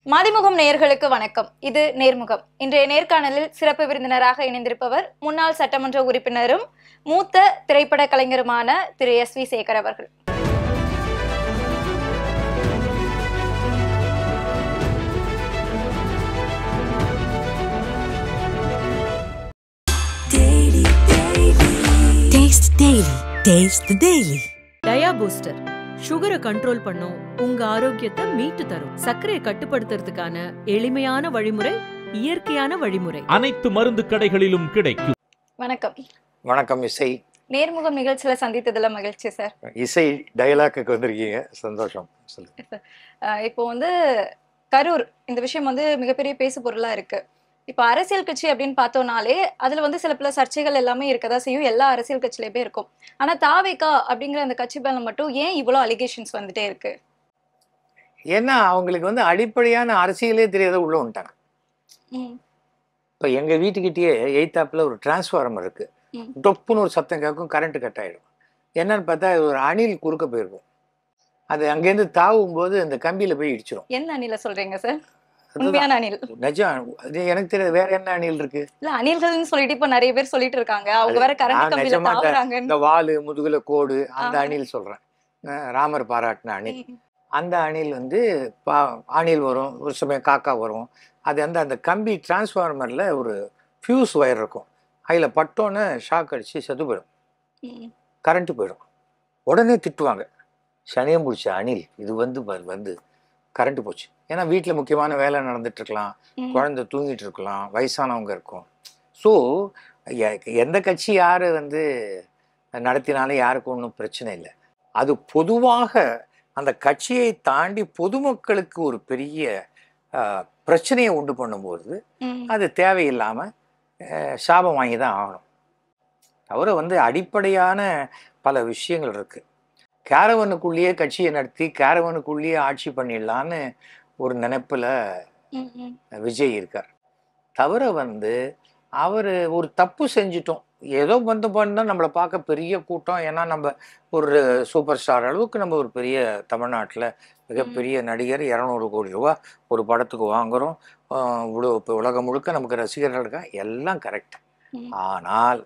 மதிமுகம் நேயர்களுக்கு வணக்கம். இது நேர்முகம். இன்றைய நேர்காணலில் சிறப்பு விருந்தினராக இணைந்திருப்பவர் முன்னாள் சட்டமன்ற உறுப்பினரும் மூத்த திரைப்பட கலைஞருமான திரு எஸ்.வி. சேகர் அவர்கள். டயா பூஸ்டர் சுகரை கண்ட்ரோல் பண்ணும், உங்க ஆரோக்கியத்தை மீட்டு தரும். சர்க்கரையை கட்டுப்படுத்துறதுக்கான எளிமையான வழிமுறை, இயற்கையான வழிமுறை. அனைத்து மருந்து கடைகளிலும் கிடைக்கும். வணக்கம். வணக்கம். இசை நேர்முகம் நிகழ்ச்சியில சந்தித்ததுல மகிழ்ச்சி சார். இசை டயலாக்கு வந்திருக்கீங்க, சந்தோஷம். இப்போ கரூர் இந்த விஷயம் மிகப்பெரிய பேசு பொருளா இருக்கு. இப்போ அரசியல் கட்சி அப்படின்னு பார்த்தோம்னாலே அதுல சில பல சர்ச்சைகள் எல்லாமே இருக்கதா செய்யும். எல்லா அரசியல் கட்சியிலேயே இருக்கும். ஆனா தாவேகா அப்படிங்கிற அந்த கட்சி மேல மட்டும் ஏன் இவ்வளவு அலிகேஷன்ஸ் வந்துட்டே இருக்கு? ஏன்னா அவங்களுக்கு அடிப்படையான அரசியலே தெரியாத உள்ள வந்துட்டாங்க. இப்போ எங்க வீட்டுக்கிட்டேயே எய்த்தாப்புல ஒரு டிரான்ஸ்ஃபார்மர் இருக்கு. டொப்புன்னு ஒரு சத்தம் கேட்கும், கரண்ட் கட் ஆயிடும். என்னன்னு பார்த்தா ஒரு அணில் குறுக்க போயிருக்கும். அது அங்கேருந்து தாவும் போது அந்த கம்பியில போய் இடிச்சிடும். என்ன அணில சொல்றீங்க சார்? உண்மையான அணில்? நிஜம், எனக்கு தெரியாது. வேற என்ன அணில் இருக்கு? இல்ல அணில்கள்னு சொல்லிட்டு இப்ப நிறைய பேர் சொல்லிட்டு இருக்காங்க. அவங்க வேற கரண்ட் கம்பியில தாவுறாங்க. இந்த வாலு முதுகுல கோடு அந்த அணில் சொல்றேன். ராமர் பாராட்டின அணில். அந்த அணில் அணில் வரும், ஒரு சமயம் காக்கா வரும். அது அந்த கம்பி டிரான்ஸ்ஃபார்மர்ல ஒரு ஃபியூஸ் ஒயர் இருக்கும். அதில் பட்டோன்னு ஷாக் அடிச்சு செத்து போயிடும், கரண்ட்டு போயிடும். உடனே திட்டுவாங்க, சனியம் பிடிச்ச அணில் இது வந்து கரண்ட்டு போச்சு. ஏன்னா வீட்டில் முக்கியமான வேலை நடந்துட்டு இருக்கலாம், குழந்தை தூங்கிட்டு இருக்கலாம், வயசானவங்க இருக்கும். ஸோ எந்த கட்சி யார் நடத்தினாலும் யாருக்கும் ஒன்றும் பிரச்சனை இல்லை. அது பொதுவாக அந்த கட்சியை தாண்டி பொதுமக்களுக்கு ஒரு பெரிய பிரச்சனையை உண்டு பண்ணும்போது அது தேவையில்லாமல் சாபம் வாங்கி தான் ஆகணும். தவிர அடிப்படையான பல விஷயங்கள் இருக்குது. கேரவனுக்குள்ளேயே கட்சியை நடத்தி கேரவனுக்குள்ளேயே ஆட்சி பண்ணிடலான்னு ஒரு நினைப்பில் விஜய் இருக்கார். தவிர அவர் ஒரு தப்பு செஞ்சிட்டோம், ஏதோ பண்ணால் நம்மளை பார்க்க பெரிய கூட்டம். ஏன்னா நம்ம ஒரு சூப்பர் ஸ்டார் அளவுக்கு நம்ம ஒரு பெரிய தமிழ்நாட்டில் மிகப்பெரிய நடிகர், 200 கோடி ரூபா ஒரு படத்துக்கு வாங்குகிறோம், இவ்வளோ இப்போ உலகம் முழுக்க நமக்கு ரசிகர்கள் இருக்கா, எல்லாம் கரெக்ட். ஆனால்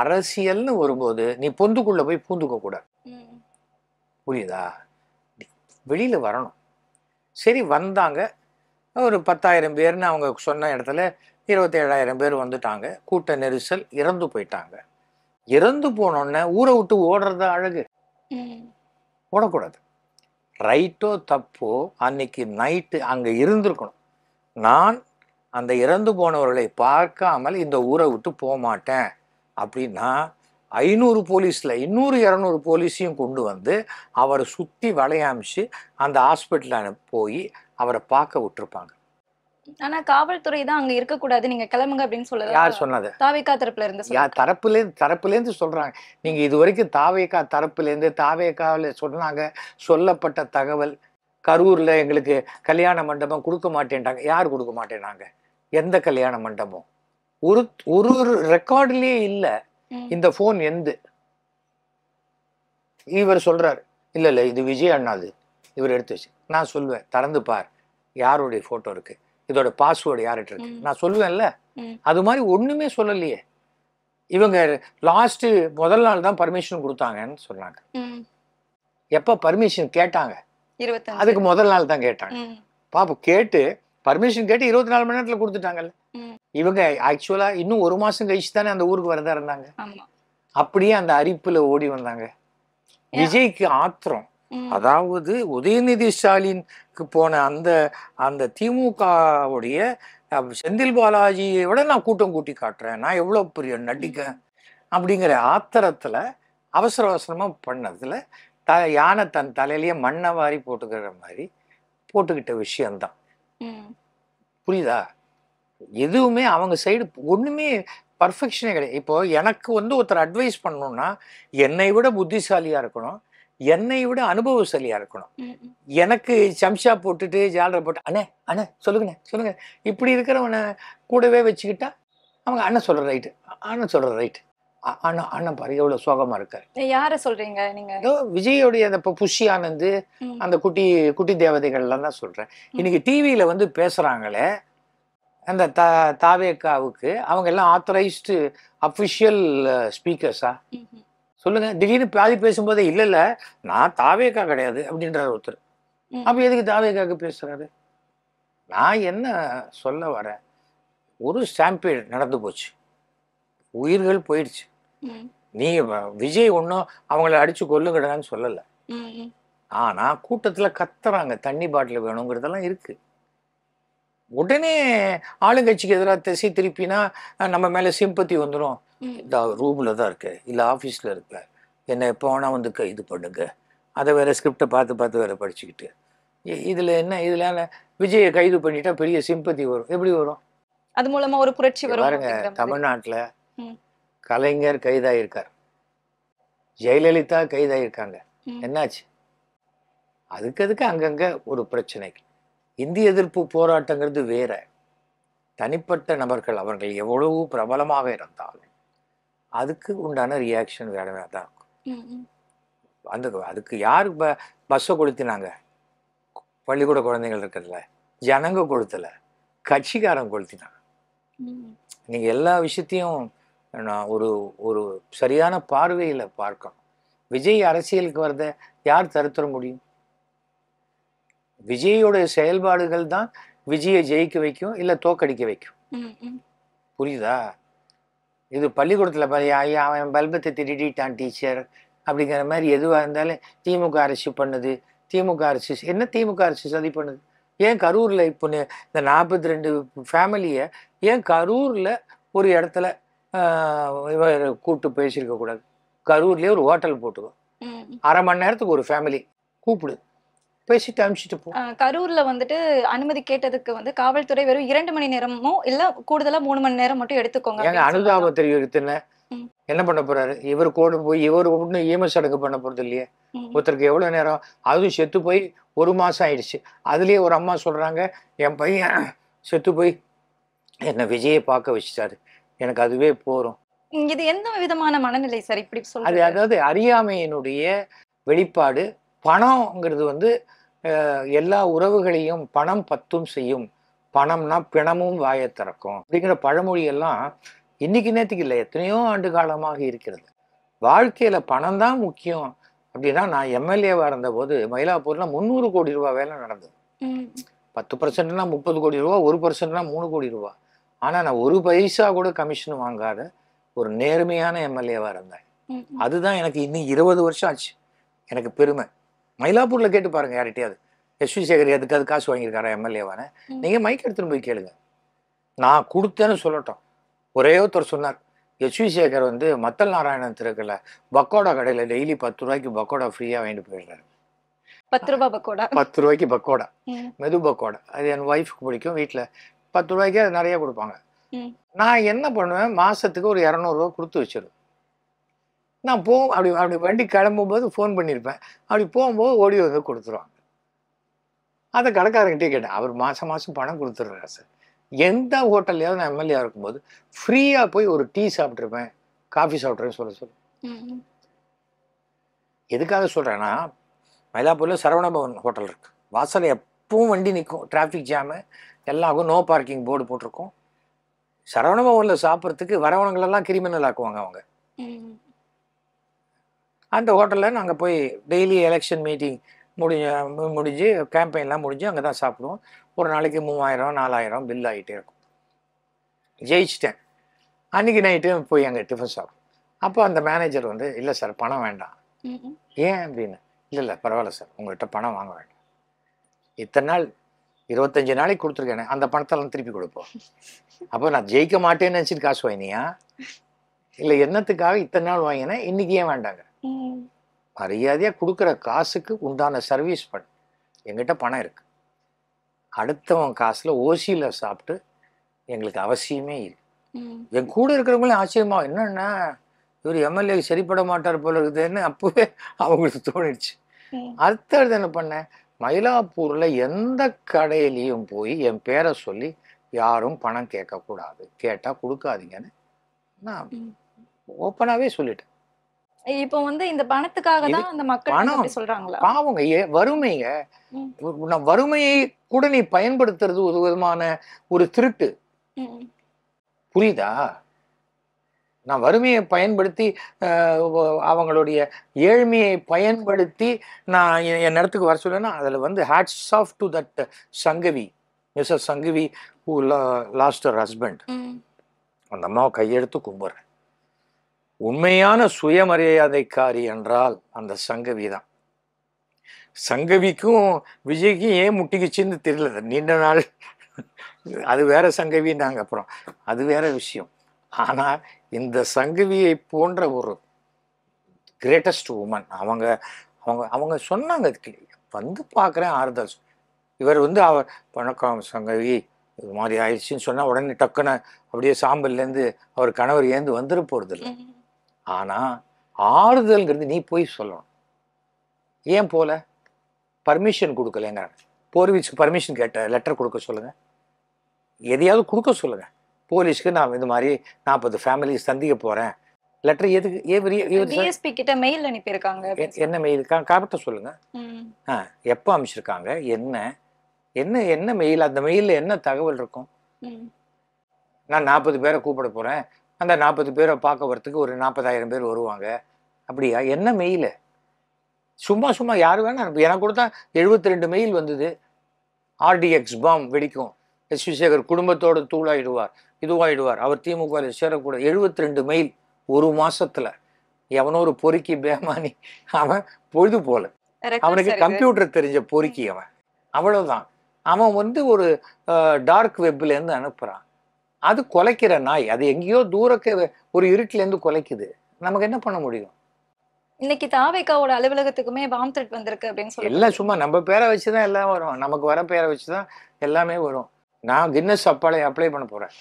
அரசியல்னு வரும்போது நீ பொந்துக்குள்ளே போய் பூந்துக்க கூடாது. புரியுதா? வெளியில் வரணும். சரி, வந்தாங்க ஒரு 10,000 பேர்னு அவங்க சொன்ன இடத்துல 27,000 பேர் வந்துட்டாங்க. கூட்ட நெரிசல், இறந்து போயிட்டாங்க. இறந்து போனோடனே ஊரை விட்டு ஓடுறது அழகு, ஓடக்கூடாது. ரைட்டோ தப்போ அன்னைக்கு நைட்டு அங்கே இருந்திருக்கணும். நான் அந்த இறந்து போனவர்களை பார்க்காமல் இந்த ஊரை விட்டு போக மாட்டேன் அப்படின்னா 500 போலீஸில் இன்னொரு 200 போலீஸையும் கொண்டு அவரை சுற்றி வளையாமிச்சு அந்த ஹாஸ்பிட்டலில் போய் அவரை பார்க்க விட்டுருப்பாங்க. ஆனா காவல்துறை தான் அங்க இருக்கக்கூடாது, நீங்க கிளம்புங்க அப்படின்னு சொல்லுது. யார் சொன்னது? தாவேகா தரப்புல இருந்து. யார் தரப்புலேருந்து சொல்றாங்க? நீங்க இது வரைக்கும் தாவேகா தரப்புலேருந்து தாவேகாவில் சொன்னாங்க. சொல்லப்பட்ட தகவல், கரூர்ல எங்களுக்கு கல்யாண மண்டபம் கொடுக்க மாட்டேன்ட்டாங்க. யார் கொடுக்க மாட்டேனாங்க? எந்த கல்யாண மண்டபம்? ஒரு ரெக்கார்டுலயே இல்லை. இந்த போன் இவர் சொல்றாரு, இல்ல இது விஜய் அண்ணாது, இவர் எடுத்து வச்சு. நான் சொல்லுவேன், திறந்து பார், யாருடைய போட்டோ இருக்கு, இதோட பாஸ்வேர்டு யார்கிட்ட இருக்கு, நான் சொல்லுவேன்ல. அது மாதிரி ஒண்ணுமே சொல்லலையே. இவங்க லாஸ்ட் முதல் நாள் தான் பர்மிஷன் கொடுத்தாங்கன்னு சொன்னாங்க. எப்ப பர்மிஷன் கேட்டாங்க? அதுக்கு முதல் நாள் தான் கேட்டாங்க. பாப்பா கேட்டு பர்மிஷன் கேட்டு 24 மணி நேரத்துல கொடுத்துட்டாங்கல்ல. இவங்க ஆக்சுவலா இன்னும் 1 மாசம் கழிச்சு தானே அந்த ஊருக்கு வரதா இருந்தாங்க. அப்படியே அந்த அரிப்புல ஓடி வந்தாங்க. விஜய்க்கு ஆத்திரம். அதாவது உதயநிதி ஸ்டாலினுக்கு போன அந்த திமுகவுடைய செந்தில் பாலாஜியை விட நான் கூட்டம் கூட்டி காட்டுறேன், நான் எவ்வளவு பெரிய நடிக்க அப்படிங்கிற ஆத்திரத்துல அவசர அவசரமா பண்ணதுல யானை தன் தலையிலேயே மண்ணை வாரி போட்டுக்கிற மாதிரி போட்டுக்கிட்ட விஷயம்தான். புரியுதா? எதுவுமே அவங்க சைடு ஒண்ணுமே பர்ஃபெக்ஷனே கிடையாது. இப்போ எனக்கு ஒருத்தர் அட்வைஸ் பண்ணணும்னா என்னை விட புத்திசாலியா இருக்கணும், என்னை விட அனுபவசாலியா இருக்கணும். எனக்கு சம்ஷா போட்டுட்டு ஜாலரை போட்டு அண்ணே சொல்லுங்க இப்படி இருக்கிறவனை கூடவே வச்சுக்கிட்டா அவங்க அண்ணன் சொல்ற ரைட்டு அண்ணன் அண்ணன் பாரு எவ்வளவு சோகமா இருக்காரு. யார சொல்றீங்க நீங்க? ஏதோ விஜயோடைய அந்த புஷி ஆனந்த், ம். அந்த குட்டி குட்டி தேவதைகள்லாம் தான் சொல்றேன். இன்னைக்கு டிவியில வந்து பேசுறாங்களே அந்த தாவேக்காவுக்கு, அவங்க எல்லாம் ஆத்தரைஸ்டு அஃபிஷியல் ஸ்பீக்கர்ஸா? ம்ஹ்ம். சொல்லுங்க. திடீர்னு பாதி பேசும்போதே இல்ல இல்ல நான் தாவேக்கா கிடையாது அப்படின்றாரு ஒருத்தர். ம். அப்ப எதுக்கு தாவேக்காக்கு பேசுறாரு? நான் என்ன சொல்ல வரேன், ஒரு ஸ்டாம்பேட் நடந்து போச்சு, உயிர்கள் போயிடுச்சு. ம். நீ விஜய் ஒன்றும் அவங்கள அடிச்சு கொல்லுங்கடான்னு சொல்லல. ம். ம். ஆனா கூட்டத்துல கத்துறாங்க தண்ணி பாட்டில் வேணுங்கிறதெல்லாம் இருக்கு. உடனே ஆளுங்கட்சிக்கு எதிராக திசை திருப்பினா நம்ம மேல சிம்பத்தி வந்துடும். ம். இந்த ரூம்ல தான் இருக்கு, இல்ல ஆஃபீஸ்ல இருக்க, என்ன எப்போ வேணா வந்து இது பண்ணுங்க. அதை வேற ஸ்கிரிப்டை பார்த்து பார்த்து வேற படிச்சுக்கிட்டு இதுல என்ன விஜயை கைது பண்ணிட்டா பெரிய சிம்பத்தி வரும். எப்படி வரும்? அது மூலமா ஒரு புரட்சி வரும் பாருங்க, அப்படிங்கிற மாதிரி. தமிழ்நாட்டுல ம். கலைஞர் கைதாயிருக்கார், ஜெயலலிதா கைதாயிருக்காங்க. ம். என்னாச்சு? அதுக்கு அங்கங்க ஒரு பிரச்சனைக்கு. இந்திய எதிர்ப்பு போராட்டங்கிறது வேற. தனிப்பட்ட நபர்கள் அவர்கள் எவ்வளவு பிரபலமாக இருந்தாலும் அதுக்கு உண்டான ரியாக்ஷன் வேற வேற தான் இருக்கும். ம். ம். அதுக்கு யாரு பஸ்ஸை கொளுத்தினாங்க? பள்ளிக்கூட குழந்தைகள் இருக்கிறதுல ஜனங்க கொளுத்தல, கட்சிக்காரன் கொளுத்தினாங்க. ம். நீங்க எல்லா விஷயத்தையும் நான் ஒரு ஒரு சரியான பார்வையில பார்க்கணும். விஜய் அரசியலுக்கு வரத யார் தடுத்துட முடியும்? விஜயோட செயல்பாடுகள் தான் விஜயை ஜெயிக்க வைக்கும், இல்ல தோக்கடிக்க வைக்கும். ம். ம். புரியுதா? இது பள்ளிக்கூடத்துல ஐயா அவன் பல்பத்தை திருடிட்டான் டீச்சர் அப்படிங்கிற மாதிரி எதுவாக இருந்தாலும் திமுக அரசு பண்ணுது, திமுக அரசு என்ன, திமுக அரசு சதி பண்ணுது. ஏன் கரூர்ல இப்போ இந்த 42 ஃபேமிலியை ஏன் கரூர்ல ஒரு இடத்துல கூப்பிட்டு பேசியிருக்க கூடாது? கரூர்லயே ஒரு ஹோட்டல் போட்டுக்கோ, ம். 1/2 மணி நேரத்துக்கு ஒரு ஃபேமிலி கூப்பிடு, பேசிட்டு அனுப்பிச்சிட்டு போ. கரூர்ல வந்துட்டு அனுமதி கேட்டதுக்கு வந்து காவல்துறை வெறும் 2 மணி நேரமோ இல்ல கூடுதலா 3 மணி நேரம் மட்டும் எடுத்துக்கோங்க ஏங்க அப்படின்னு சொன்னாங்க. அனுதாபம் தெரிவித்துன்னு ம். என்ன பண்ண போறாரு? இவர் கூட போய் இவர் ஒன்றும் ஈமஸ் அடங்கு பண்ண போறது இல்லையே. ம். ஒருத்தருக்கு எவ்வளோ நேரம், அதுவும் செத்து போய் 1 மாதம் ஆயிடுச்சு. அதுலேயே ஒரு அம்மா சொல்கிறாங்க, என் பையன் செத்து போய் என்னை விஜயை பார்க்க வச்சுட்டாரு, எனக்கு அதுவே போகிறோம். இது எந்த விதமான மனநிலை சார் இப்படி அது சொல்றது? அதாவது அறியாமையினுடைய வெளிப்பாடு. பணம்ங்கிறது வந்து எல்லா உறவுகளையும் பணம் பத்தும் செய்யும், பணம்னா பிணமும் வாயை திறக்கும் அப்படிங்கிற பழமொழியெல்லாம் இன்னைக்கு நேற்றுக்கு இல்லை, எத்தனையோ ஆண்டு காலமாக இருக்கிறது. வாழ்க்கையில் பணம் தான் முக்கியம் அப்படின்னா, நான் எம்எல்ஏவாக இருந்தபோது மயிலாப்பூரில் 300 கோடி ரூபா வேலை நடந்தது. ம். 10%னா 30 கோடி ரூபா, 1%னா 3 கோடி ரூபா. ஆனால் நான் 1 பைசா கூட கமிஷன் வாங்காத ஒரு நேர்மையான எம்எல்ஏவாக இருந்தேன். ம். அதுதான் எனக்கு இன்னும் 20 வருஷம் ஆச்சு எனக்கு பெருமை. மயிலாப்பூரில் கேட்டு பாருங்க யார்கிட்டயாவது, எஸ்வி சேகர் எதுக்காவது காசு வாங்கியிருக்காரா எம்எல்ஏவான? நீங்கள் மைக் எடுத்துன்னு போய் கேளுங்க, நான் கொடுத்தேன்னு சொல்லட்டும். ஒரே ஒருத்தர் சொன்னார், எஸ்வி சேகர் வந்து மத்தல் நாராயணன் திருக்கல பக்கோடா கடையில் டெய்லி 10 ரூபாய்க்கு பக்கோடா ஃப்ரீயாக வாங்கிட்டு போயிடுறாரு. 10 ரூபாய் பக்கோடா. 10 ரூபாய்க்கு பக்கோடா, ம். மெது பக்கோடா. அது என் ஒய்ஃபுக்கு பிடிக்கும். வீட்டில் 10 ரூபாய்க்கு அது நிறைய கொடுப்பாங்க. ம். நான் என்ன பண்ணுவேன், மாதத்துக்கு ஒரு 200 ரூபா கொடுத்து வச்சிருவேன். நான் அப்படி அப்படி வண்டி கிளம்பும்போது ஃபோன் பண்ணியிருப்பேன், அப்படி போகும்போது ஓடி வந்து கொடுத்துருவாங்க. அதை கடைக்காரங்கிட்டே கேட்டேன், அவர் மாதம் மாதம் பணம் கொடுத்துட்றாரு சார். எந்த ஹோட்டல்லையாவது நான் எம்எல்ஏ இருக்கும்போது ஃப்ரீயாக போய் ஒரு டீ சாப்பிட்ருப்பேன், காஃபி சாப்பிட்றேன்னு சொல்ல ம். எதுக்காக சொல்கிறேன்னா, மயிலாப்பூரில் சரவணபவன் ஹோட்டல் இருக்குது. வாசலில் எப்பவும் வண்டி நிற்கும், டிராஃபிக் ஜாமு எல்லாருக்கும், நோ பார்க்கிங் போர்டு போட்டிருக்கோம். சரவணபவனில் சாப்பிட்றதுக்கு வரவங்களெல்லாம் கிரிமினல் ஆக்குவாங்க அவங்க. ம். அந்த ஹோட்டலில் நாங்கள் போய் டெய்லி எலெக்ஷன் மீட்டிங் முடிஞ்சு கேம்பெயின்லாம் முடிஞ்சு அங்கே தான் சாப்பிடுவோம். ஒரு நாளைக்கு 3000 4000 பில் ஆகிட்டே இருக்கும். ஜெயிச்சிட்டேன். அன்றைக்கி நைட்டு போய் அங்கே டிஃபன் சாப்பிடும். அப்போ அந்த மேனேஜர் வந்து, இல்லை சார் பணம் வேண்டாம். ம். ஏன் அப்படின்னு, இல்லை பரவாயில்ல சார், உங்கள்கிட்ட பணம் வாங்க வேண்டாம், இத்தனை நாள் 25 நாளைக்கு கொடுத்துருக்கேனே அந்த பணத்தெல்லாம் திருப்பி கொடுப்போம். அப்போ நான் ஜெயிக்க மாட்டேன்னு நினச்சிட்டு காசு வாங்கினியா, இல்லை என்னத்துக்காக இத்தனை நாள் வாங்கினேன், இன்னைக்கு ஏன் வேண்டாங்க? ம். மரியாதையாக கொடுக்குற காசுக்கு உண்டான சர்வீஸ் பண்ணு. எங்கிட்ட பணம் இருக்கு, அடுத்தவன் காசில் ஓசியில் சாப்பிட்டு எங்களுக்கு அவசியமே இல்லை. ம். என் கூட இருக்கிறவங்களும் ஆச்சரியமா, என்னன்னா இவர் எம்எல்ஏ சரிப்பட மாட்டார் போல இருக்குதுன்னு அப்பவே அவங்களுக்கு தோணிடுச்சு. ம். அடுத்தது என்ன பண்ணேன், மயிலாப்பூரில் எந்த கடையிலையும் போய் என் பேரை சொல்லி யாரும் பணம் கேட்கக்கூடாது, கேட்டால் கொடுக்காதீங்கன்னு நான் ம். ஓப்பனாவே சொல்லிட்டேன். இப்போ வந்து இந்த பணத்துக்காக இது தான் அந்த மக்கள் வந்து பணம் அப்படி சொல்றாங்களா? பாவங்க, வறுமைங்க. ம். வறுமையை கூட நீ பயன்படுத்துறது ஒரு விதமான ஒரு திருட்டு. ம். புரியுதா? நான் வறுமையை பயன்படுத்தி அவங்களுடைய ஏழ்மையை பயன்படுத்தி நான் என் இடத்துக்கு வர சொல்லேன்னா அதில் வந்து hats off to that Sangavi, Mrs Sangavi who lost her husband. ம். அந்த அம்மாவை கையெடுத்து கும்பிட்றேன். உண்மையான சுயமரியாதைக்காரி என்றால் அந்த சங்கவி தான். சங்கவிக்கும் விஜய்க்கும் ஏன் முட்டிக்குச்சுன்னு தெரியல, நீண்ட நாள் அது வேற சங்கவின்னாங்க, அப்புறம் அது வேற விஷயம். ஆனா இந்த சங்கவியை போன்ற ஒரு கிரேட்டஸ்ட் உமன், அவங்க அவங்க அவங்க சொன்னாங்க, வந்து பார்க்குறேன் ஆறுதல். இவர் வந்து அவர் வணக்கம் சங்கவி இது மாதிரி ஆயிடுச்சுன்னு சொன்னா உடனே டக்குன்னு அப்படியே சாம்பல்லேருந்து அவர் கணவர் ஏந்து வந்துட போறது இல்லை. ம். ஆனா ஆறுதல்ங்கிறது நீ போய் சொல்லணும். ஏன் போல பர்மிஷன் கொடுக்கலங்க, போலீஸ்க்கு பர்மிஷன் கேட்ட லெட்டர் கொடுக்க சொல்லுங்க, எதையாவது கொடுக்க சொல்லுங்க. போலீஸ்க்கு நான் இந்த மாதிரி 40 ஃபேமிலி சந்திக்க போறேன், லெட்டர் எதுக்கு டிஎஸ்பி கிட்ட மெயில் அனுப்பியிருக்காங்க. என்ன மெயில் காப்பிட்ட சொல்லுங்க. ம். எப்போ அனுப்பிச்சிருக்காங்க, என்ன என்ன என்ன மெயில், அந்த மெயிலில் என்ன தகவல் இருக்கும்? ம். நான் 40 பேரை கூப்பிட போறேன், அந்த 40 பேரை பார்க்க வரத்துக்கு ஒரு 40,000 பேர் வருவாங்க, அப்படியா? என்ன மெயில்? சும்மா சும்மா யாரு வேணா எனக்கு கூட தான் 72 மெயில் வந்தது. ஆர்டிஎக்ஸ் பாம் வெடிக்கும், எஸ் வி சேகர் குடும்பத்தோடு தூளாயிடுவார், இதுவாயிடுவார், அவர் திமுக சேரக்கூடாது. 72 மெயில் ஒரு மாசத்துல. எவனோ ஒரு பொறுக்கி பேமானி, அவன் பொழுது போல, அவனுக்கு கம்ப்யூட்டர் தெரிஞ்ச பொறுக்கி அவன், அவ்வளவுதான். அவன் வந்து ஒரு டார்க் வெப்ல இருந்து அனுப்புறான். அது கொலைக்கிற நாய், அது எங்கேயோ தூரக்க ஒரு இருட்டுல இருந்து கொலைக்குது. நமக்கு என்ன பண்ண முடியும்? இன்னைக்கு தாவேகாவோட அலுவலகத்துக்குமே பாம் த்ரெட் வந்திருக்கு அப்படின்னு சொல்லி எல்லாம் சும்மா நம்ம பேரை வச்சுதான் எல்லாம் வரும், நமக்கு வர பேரை வச்சுதான் எல்லாமே வரும். நான் கின்னஸ் அப்ளை பண்ண போறேன்.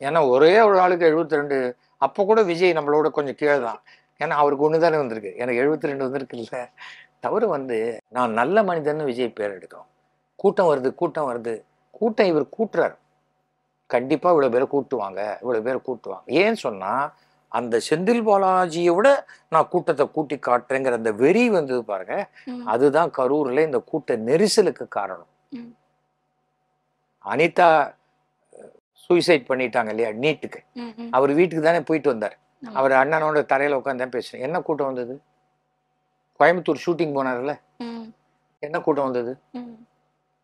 ஏன்னா ஒரே ஒரு ஆளுக்கு 72. அப்போ கூட விஜய் நம்மளோட கொஞ்சம் கீழே தான், ஏன்னா அவருக்கு ஒன்று தானே வந்திருக்கு, எனக்கு 72 வந்திருக்கு. இல்லை தவறு வந்து நான் நல்ல மனிதன்னு விஜய் பேர் எடுக்கிறோம். கூட்டம் வருது கூட்டம் வருது, கூட்டம் இவர் கூட்டுறாரு. கண்டிப்பா இவ்வளவு பேரை கூட்டுவாங்க, இவ்வளவு பேரை கூட்டுவாங்க. ஏன்னு சொன்னா அந்த செந்தில் பாலாஜியை விட நான் கூட்டத்தை கூட்டி காட்டுறேங்கிற அந்த வெறி வந்தது பாருங்க, அதுதான் கரூர்ல இந்த கூட்ட நெரிசலுக்கு காரணம். அனிதா சூசைட் பண்ணிட்டாங்க இல்லையா நீட்டுக்கு, அவர் வீட்டுக்கு தானே போயிட்டு வந்தார். அவர் அண்ணனோட தரையில உட்காந்து தான் பேசுறேன். என்ன கூட்டம் வந்தது? கோயம்புத்தூர் ஷூட்டிங் போனார்ல, என்ன கூட்டம் வந்தது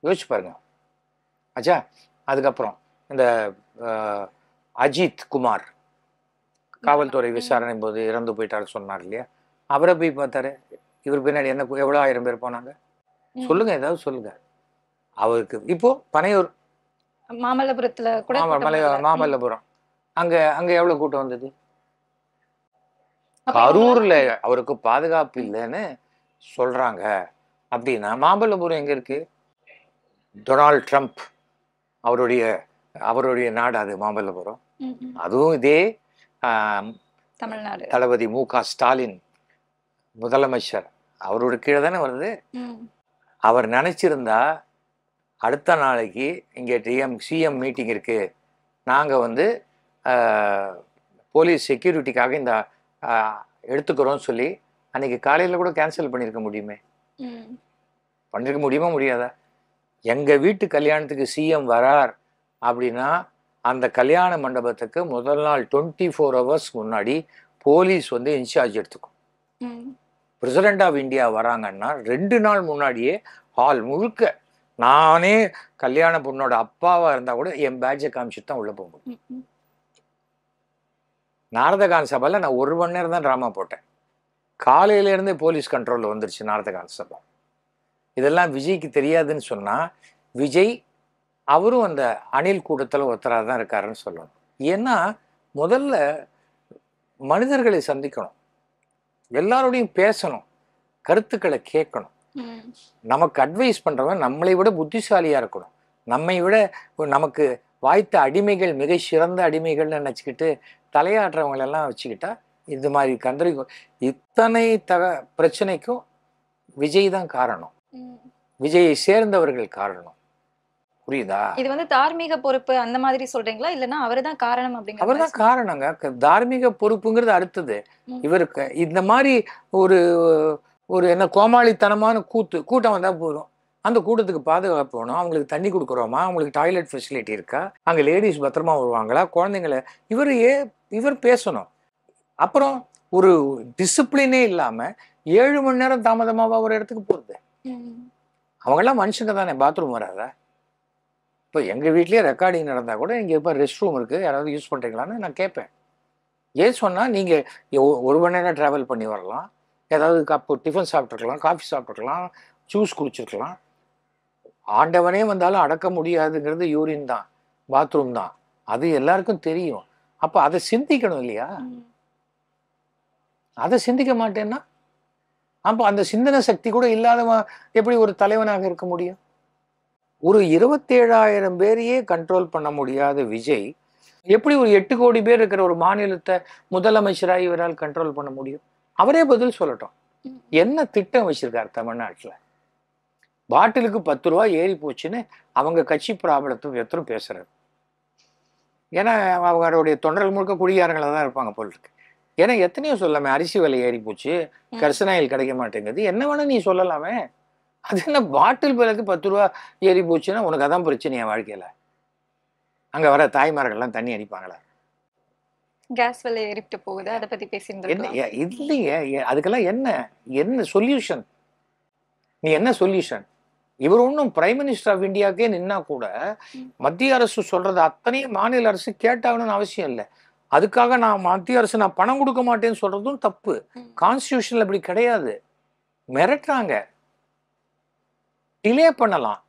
யோசிச்சு பாருங்க. ஆச்சா, அதுக்கப்புறம் இந்த அஜித் குமார் காவல்துறை விசாரணை போது இறந்து போயிட்டாரு சொன்னார் இல்லையா, அவரை போய் பார்த்தாரு. இவர் பின்னாடி என்ன எவ்வளோ 1000 பேர் போனாங்க சொல்லுங்க, ஏதாவது சொல்லுங்க. அவருக்கு இப்போ பனையூர் மாமல்லபுரத்துல கூட மாமல்லபுரம் அங்க அங்க எவ்வளவு கூட்டம் வந்தது? கரூர்ல அவருக்கு பாதுகாப்பு இல்லைன்னு சொல்றாங்க அப்படின்னா மாமல்லபுரம் எங்க இருக்கு? டொனால்ட் ட்ரம்ப் அவருடைய நாடு அது மாமல்லபுரம். அதுவும் இதே தமிழ்நாடு தளபதி மு.க. ஸ்டாலின் முதலமைச்சர், அவரோட கீழே தானே வருது. அவர் நினைச்சிருந்தா அடுத்த நாளைக்கு இங்கே சிஎம் மீட்டிங் இருக்கு, நாங்கள் வந்து போலீஸ் செக்யூரிட்டிக்காக இந்த எடுத்துக்கிறோம் சொல்லி அன்னைக்கு காலையில் கூட கேன்சல் பண்ணியிருக்க முடியுமே. பண்ணிருக்க முடியுமா முடியாதா? எங்கள் வீட்டு கல்யாணத்துக்கு சிஎம் வரார் அப்படின்னா அந்த கல்யாண மண்டபத்துக்கு முதல் நாள் 24 ஹவர்ஸ் முன்னாடி போலீஸ் வந்து இன்சார்ஜ் எடுத்துக்கும். பிரசிடென்ட் ஆஃப் இந்தியா வராங்கன்னா 2 நாள் முன்னாடியே ஹால் முழுக்க, நானே கல்யாண பொண்ணோட அப்பாவா இருந்தா கூட என் பேட்சை காமிச்சுட்டு தான் உள்ள போக முடியும். நாரதகான் சபையில் நான் 1 மணி நேரம் தான் ட்ராமா போட்டேன். காலையில இருந்தே போலீஸ் கண்ட்ரோல்ல வந்துருச்சு நாரதகான் சபை. இதெல்லாம் விஜய்க்கு தெரியாதுன்னு சொன்னா விஜய் அவரும் அந்த அணில் கூட்டத்தில் ஒருத்தராக தான் இருக்காருன்னு சொல்லணும். ஏன்னா முதல்ல மனிதர்களை சந்திக்கணும், எல்லாரோடையும் பேசணும், கருத்துக்களை கேட்கணும். நமக்கு அட்வைஸ் பண்றவன் நம்மளை விட புத்திசாலியா இருக்கணும். நம்மை விட நமக்கு வாய்த்த அடிமைகள் மிக சிறந்த அடிமைகள்னு நினச்சிக்கிட்டு தலையாடுறவங்களெல்லாம் வச்சுக்கிட்டா இது மாதிரி கந்தரி இத்தனை பிரச்சனைக்கும் விஜய் தான் காரணம், விஜயை சேர்ந்தவர்கள் காரணம். புரியுதா? இது வந்து தார்மீக பொறுப்பு அந்த மாதிரி சொல்றீங்களா? இல்லன்னா அவர்தான் காரணம் அப்படிங்கிற அவர் மாதிரி தான் காரணங்க. தார்மீக பொறுப்புங்கிறது அடுத்தது. ம். இவருக்கு இந்த மாதிரி ஒரு ஒரு என்ன கோமாளித்தனமான கூட்டம் வந்தா போதும். அந்த கூட்டத்துக்கு பாதுகாப்பு வேணும். அவங்களுக்கு தண்ணி குடுக்குறோமா? அவங்களுக்கு டாய்லெட் ஃபெசிலிட்டி இருக்கா? அங்க லேடீஸ் பத்திரமா வருவாங்களா? குழந்தைங்கள இவர் பேசணும். அப்புறம் ஒரு டிசிப்ளினே இல்லாம 7 மணி நேரம் தாமதமாவா ஒரு இடத்துக்கு போறது? ம். அவங்கெல்லாம் மனுஷங்க தானே, பாத்ரூம் வராதா? இப்போ எங்க வீட்லயே ரெக்கார்டிங் நடந்தா கூட இங்க இப்ப ரெஸ்ட் ரூம் இருக்கு, யாராவது யூஸ் பண்றீங்களான்னு நான் கேட்பேன். ஏன் சொன்னா நீங்க 1 மணி நேரம் டிராவல் பண்ணி வரலாம். ஏதாவது கப்பு டிஃபன் சாப்பிட்டுருக்கலாம், காஃபி சாப்பிட்டுருக்கலாம், ஜூஸ் குடிச்சிருக்கலாம். ஆண்டவனே வந்தாலும் அடக்க முடியாதுங்கிறது யூரின் தான், பாத்ரூம் தான். அது எல்லாருக்கும் தெரியும். அப்ப அதை சிந்திக்கணும் இல்லையா? ம். அதை சிந்திக்க மாட்டேன்னா அப்போ அந்த சிந்தனை சக்தி கூட இல்லாதவன் எப்படி ஒரு தலைவனாக இருக்க முடியும்? ஒரு 27,000 பேரையே கண்ட்ரோல் பண்ண முடியாத விஜய் எப்படி ஒரு 8 கோடி பேர் இருக்கிற ஒரு மாநிலத்தை முதலமைச்சராக இவரால் கண்ட்ரோல் பண்ண முடியும்? அவரே பதில் சொல்லட்டும். ம். என்ன திட்டம் வச்சிருக்காரு தமிழ்நாட்டுல? பாட்டிலுக்கு 10 ரூபா ஏறி போச்சுன்னு அவங்க கட்சி பிராபலத்தை எத்தரும் பேசுறாரு. ஏன்னா அவங்களுடைய தொண்டர்கள் முழுக்க குடிகாரங்களா தான் இருப்பாங்க போல் இருக்கு. ஏன்னா எத்தனையோ சொல்லாமே, அரிசி விலை ஏறி போச்சு, கரிசனாயில் கிடைக்க மாட்டேங்குது, என்ன வேணா நீ சொல்லலாமே. அது என்ன பாட்டில் விலைக்கு 10 ரூபா ஏறி போச்சுன்னா உனக்கு அதான் பிரச்சனையா வாழ்க்கையில? அங்க வர தாய்மார்கள்லாம் தண்ணி அடிப்பாங்களா? கேஸ் விலை ஏறிட்டு போகுது. அதை பத்தி பேசிட்டு என்ன இருக்கோம். இல்லையே, அதுக்கெல்லாம் என்ன சொல்யூஷன்? நீ என்ன சொல்யூஷன்? இவர் ஒன்றும் பிரைம் மினிஸ்டர் ஆஃப் இந்தியாவுக்கே நின்னா கூட மத்திய அரசு சொல்றது அத்தனையும் மாநில அரசு கேட்டாகணும்னு அவசியம் இல்லை. அதுக்காக நான் மத்திய அரசு நான் பணம் கொடுக்க மாட்டேன்னு சொல்றதும் தப்பு. கான்ஸ்டியூஷன்ல அப்படி கிடையாது. மிரட்டுறாங்க, டிலே பண்ணலாம்.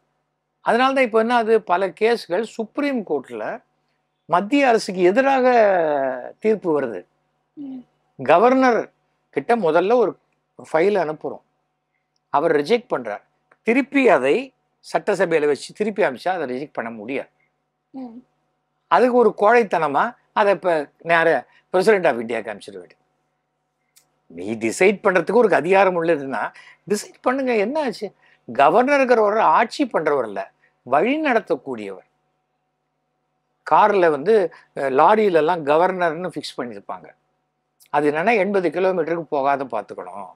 அதனாலதான் இப்ப என்ன, அது பல கேஸ்கள் சுப்ரீம் கோர்ட்ல மத்திய அரசுக்கு எதிராக தீர்ப்பு வருது. கவர்னர் கிட்ட முதல்ல ஒரு ஃபைல் அனுப்புறோம், அவர் ரிஜெக்ட் பண்றார். திருப்பி அதை சட்டசபையில வச்சு திருப்பி அனுப்பிச்சா அதை ரிஜெக்ட் பண்ண முடியாது. அதுக்கு ஒரு கோழைத்தனமா அதை இப்ப நேர பிரசிடென்ட் ஆஃப் இந்தியாவுக்கு அனுப்பிச்சிட வேண்டும். நீ டிசைட் பண்றதுக்கு ஒரு அதிகாரம் உள்ளதுன்னா டிசைட் பண்ணுங்க. என்ன ஆச்சு? கவர்னருங்கிறவர் ஆட்சி பண்றவர் இல்ல, வழி நடத்தக்கூடியவர். கார்ல வந்து லாரியில எல்லாம் கவர்னர்னு ஃபிக்ஸ் பண்ணியிருப்பாங்க. அது என்னன்னா 80 கிலோமீட்டருக்கு போகாத பார்த்துக்கணும்,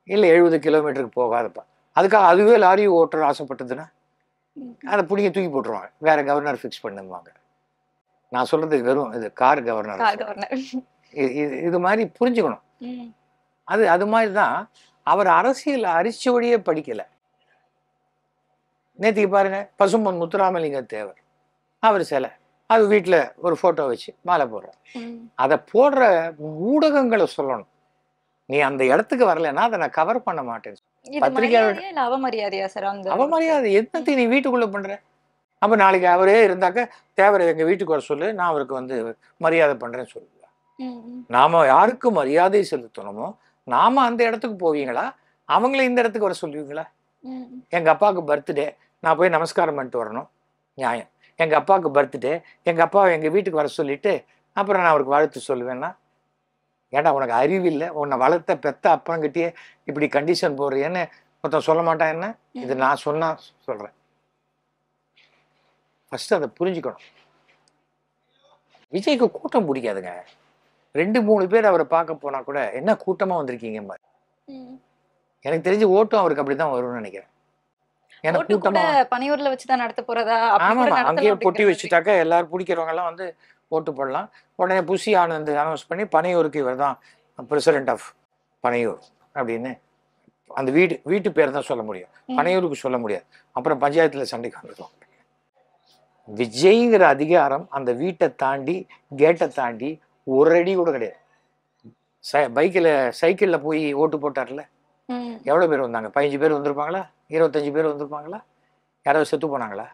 இல்லை 70 கிலோமீட்டருக்கு போகாத அதுக்காக அதுவே லாரி ஓட்டுற ஆசைப்பட்டதுன்னா அதை பிடிங்க தூக்கி போட்டுருவாங்க, வேற கவர்னர் ஃபிக்ஸ் பண்ணுவாங்க. நான் சொல்றது வெறும் இது கார் கவர்னர். இது மாதிரி புரிஞ்சுக்கணும். அது மாதிரி தான் அவர் அரசியல் அரிச்சுவடியே படிக்கல. நேற்றுக்கு பாருங்க, பசும்பொன் முத்துராமலிங்க தேவர் அவர் சிலை, அது வீட்டில் ஒரு போட்டோ வச்சு மாலை போடுறார். அதை போடுற ஊடகங்களை சொல்லணும், நீ அந்த இடத்துக்கு வரலன்னா அதை நான் கவர் பண்ண மாட்டேன். பத்திரிகையாளர் அவமரியாதையா சார்? அந்த அவமரியாதை என்னத்தையும் நீ வீட்டுக்குள்ள பண்ற? அப்ப நாளைக்கு அவரே இருந்தாக்க தேவரை எங்க வீட்டுக்கு வர சொல்லு, நான் அவருக்கு வந்து மரியாதை பண்றேன்னு சொல்லுவா. நாம யாருக்கு மரியாதை செலுத்தணுமோ நாம அந்த இடத்துக்கு போவீங்களா? அவங்கள இந்த இடத்துக்கு வர சொல்லுவீங்களா? எங்க அப்பாவுக்கு பர்த்டே, நான் போய் நமஸ்காரம் பண்ணிட்டு வரணும், நியாயம். எங்க அப்பாவுக்கு பர்த்டே, எங்க அப்பாவை எங்க வீட்டுக்கு வர சொல்லிட்டு அப்புறம் நான் அவருக்கு வாழ்த்து சொல்லுவேன்னா, ஏடா உனக்கு அறிவில்லை, உன்னை வளர்த்த பெத்த அப்பங்கிட்டயே இப்படி கண்டிஷன் போடுறியன்னு ஒருத்தன் சொல்ல மாட்டான் என்ன? இது நான் சொன்னா சொல்றேன். ஃபர்ஸ்ட் அதை புரிஞ்சுக்கணும். விஜய்க்கு கூட்டம் பிடிக்காதுங்க. 2-3 பேர் அவரை பார்க்க போனா கூட என்ன கூட்டமா வந்திருக்கீங்க மாதிரி. எனக்கு தெரிஞ்சு ஓட்டும் அவருக்கு அப்படிதான் வரும்னு நினைக்கிறேன். ஏன்னா கூட்டமா பனையூர்ல வச்சுதான் நடத்த போறதா? ஆமா, அங்கேயே பொட்டி வச்சுட்டாக்க எல்லாரும் பிடிக்கிறவங்க எல்லாம் வந்து ஓட்டு போடலாம். உடனே புஷி ஆனந்த் அனௌன்ஸ் பண்ணி பனையூருக்கு இவர் தான் பிரசிடென்ட் ஆஃப் பனையூர் அப்படின்னு அந்த வீட்டு பேர் தான் சொல்ல முடியும், பனையூருக்கு சொல்ல முடியாது. அப்புறம் பஞ்சாயத்துல சண்டைக்கு வந்துடும். விஜய்ங்கிற அதிகாரம் அந்த வீட்டை தாண்டி கேட்டை தாண்டி ஒரு அடி கூட கிடையாது. சைக்கிளில் போய் ஓட்டு போட்டார்ல, எவ்வளோ பேர் வந்தாங்க? 15 பேர் வந்திருப்பாங்களா? 25 பேர் வந்திருப்பாங்களா? யாராவது செத்து போனாங்களா?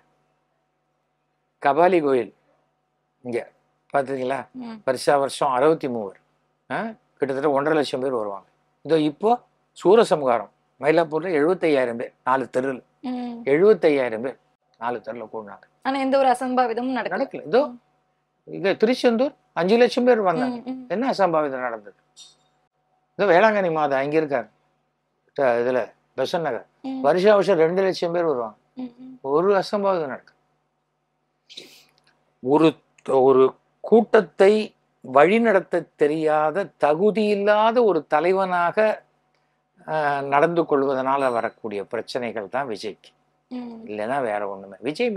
கபாலி கோயில் இங்க பார்த்துருக்கீங்களா? வருஷம் 63 கிட்டத்தட்ட 1.5 லட்சம் பேர் வருவாங்க. இதோ இப்போ சூரசம்ஹாரம் மயிலாப்பூர்ல 75,000 பேர் 4 தெருவில், 75,000 பேர் 4 தெருவில் கூடினாங்க. ஆனா எந்த ஒரு அசம்பாவிதமும் நடக்கல. இதோ இங்க திருச்செந்தூர் 5 லட்சம் பேர் வந்தாங்க. என்ன அசம்பாவிதம் நடந்தது? இதோ வேளாங்கண்ணி மாதா அங்க இருக்காரு இதுல பெசன் நகர், வருஷம் 2 லட்சம் பேர் வருவாங்க. ஒரு அசம்பாவிதம் நடக்கும். ஒரு ஒரு கூட்டத்தை வழிநடத்த தெரியாத தகுதி இல்லாத ஒரு தலைவனாக நடந்து கொள்வதனால வரக்கூடிய பிரச்சனைகள் தான் விஜய்க்கு. இல்லைன்னா வேற ஒண்ணுமே. விஜய்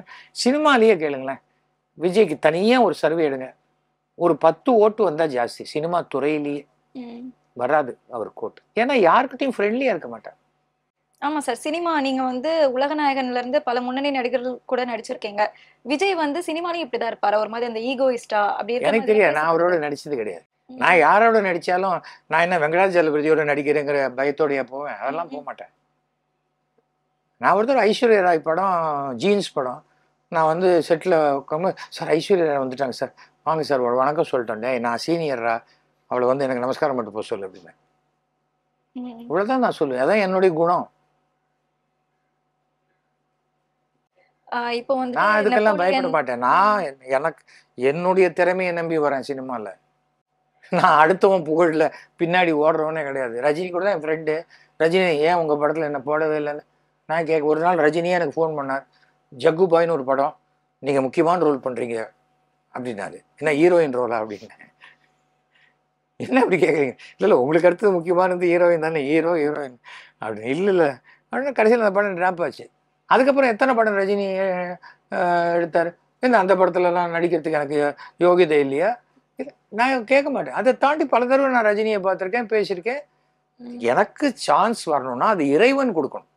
சினிமாலேயே கேளுங்களேன், விஜய்க்கு தனியா ஒரு சர்வே எடுங்க, ஒரு 10 ஓட்டு வந்தா ஜாஸ்தி. சினிமா துறையிலேயே வராது அவருக்கு ஓட்டு. ஏன்னா யாருக்கிட்டையும் ஃப்ரெண்ட்லியா இருக்க மாட்டார். ஆமா சார். சினிமா நீங்க வந்து உலகநாயகன்ல இருந்து பல முன்னணி நடிகர்கள் கூட நடிச்சிருக்கீங்க. விஜய் வந்து சினிமாலையும் இப்படிதான் இருப்பாரு, ஒரு மாதிரி அந்த ஈகோயிஸ்டா அப்படி இருக்க எனக்கு மாதிரி தெரியாது, நான் அவரோட நடிச்சது கிடையாது. நான் யாரோட நடிச்சாலும் நான் என்ன வெங்கடாஜலபதியோட நடிக்கிறேங்கிற பயத்தோடைய போவேன், அதெல்லாம் போக மாட்டேன். நான் ஒருத்தர் ஐஸ்வர்யா ராய் படம், ஜீன்ஸ் படம், நான் வந்து செட்டில் உட்காந்து, சார் ஐஸ்வர்யா ராய் வந்துட்டாங்க சார், வாங்க சார் ஒரு வணக்கம் சொல்லிட்டோண்டே, நான் சீனியர்ரா, அவளை வந்து எனக்கு நமஸ்காரம் மட்டும் போக சொல்லு அப்படின்னு. இவ்வளோதான் நான் சொல்லுவேன், அதான் என்னுடைய குணம். இப்போ வந்து நான் இதுக்கெல்லாம் பயப்பட மாட்டேன். நான் எனக்கு என்னுடைய திறமையை நம்பி வரேன் சினிமாவில். நான் அடுத்தவன் புகழில் பின்னாடி ஓடுறவனே கிடையாது. ரஜினி கூட தான் என் ஃப்ரெண்டு. ரஜினி ஏன் உங்கள் படத்தில் என்ன போடவே இல்லைன்னு நான் கேட்க, ஒரு நாள் ரஜினியே எனக்கு ஃபோன் பண்ணார், ஜக்கு பாய்னு ஒரு படம், நீங்கள் முக்கியமான ரோல் பண்ணுறீங்க அப்படின்னாரு. என்ன ஹீரோயின் ரோலா அப்படின்னு. என்ன அப்படி கேட்குறீங்க? இல்லை உங்களுக்கு அடுத்தது முக்கியமானது ஹீரோயின் தானே, ஹீரோயின் அப்படின்னு. இல்லை அப்படின்னு கடைசியில் அந்த படம் ட்ராப் ஆச்சு. அதுக்கப்புறம் எத்தனை படம் ரஜினி எடுத்தார்? என்ன அந்த படத்துலலாம் நடிக்கிறதுக்கு எனக்கு யோகிதை இல்லையா? இல்லை, நான் கேட்க மாட்டேன். அதை தாண்டி பல தடவை நான் ரஜினியை பார்த்துருக்கேன், பேசியிருக்கேன். எனக்கு சான்ஸ் வரணும்னா அது இறைவன் கொடுக்கணும்,